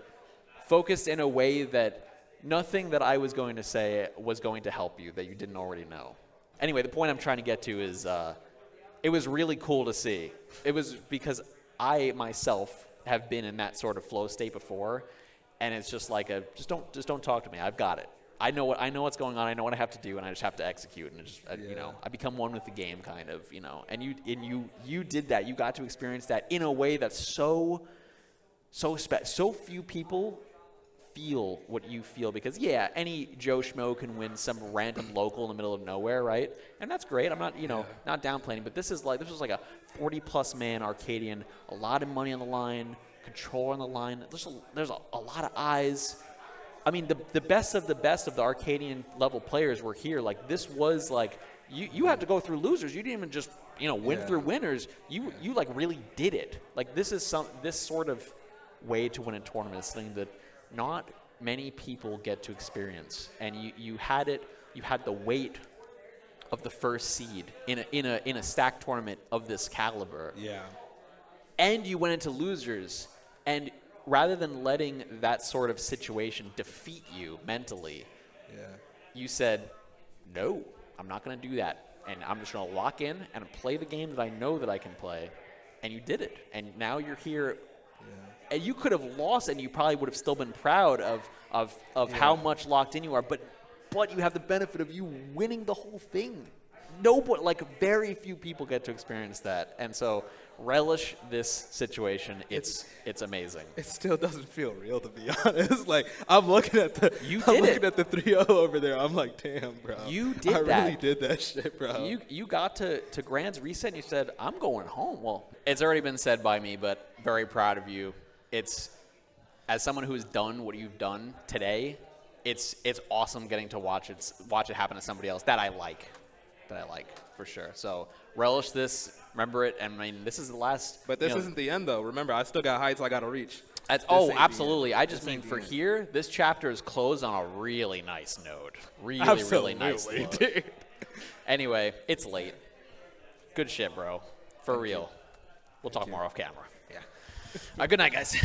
focused in a way that nothing that I was going to say was going to help you that you didn't already know. Anyway, the point I'm trying to get to is it was really cool to see. It was because I myself have been in that sort of flow state before, and it's just like just don't talk to me. I've got it. I know what's going on. I know what I have to do, and I just have to execute. And just you know, I become one with the game, kind of, you know. And you did that. You got to experience that in a way that's so few people feel what you feel, because any Joe Schmo can win some random local in the middle of nowhere, right? And that's great. I'm not, you know, not downplaying, but this was like a 40+ man Arcadian, a lot of money on the line, control on the line. There's a lot of eyes. I mean, the best of the Arcadian level players were here. Like, this was like you had to go through losers. You didn't even just, you know, win through winners. You like really did it. Like, this sort of way to win a tournament is something that not many people get to experience, and you had the weight of the first seed in a stacked tournament of this caliber. Yeah. And you went into losers, and rather than letting that sort of situation defeat you mentally, you said, no, I'm not going to do that, and I'm just going to lock in and play the game that I know that I can play, and you did it, and now you're here. And you could have lost, and you probably would have still been proud of how much locked in you are. But you have the benefit of you winning the whole thing. Nobody, like, very few people get to experience that, and so relish this situation. It's amazing. It still doesn't feel real, to be honest. Like, I'm looking at the 3-0 over there. I'm like, damn, bro. You did I that. really did that shit, bro. You got to Grand's reset, and you said, I'm going home. Well, it's already been said by me, but very proud of you. It's, as someone who's done what you've done today, it's awesome getting to watch it happen to somebody else that I like for sure. So relish this, remember it, and I mean, this is the last. But this isn't the end, though. Remember, I still got heights I got to reach. Absolutely. I just mean for here, this chapter is closed on a really nice note. Really nice note. Dude. Anyway, it's late. Good shit, bro. For real. We'll talk more off camera. Yeah. Good night, guys.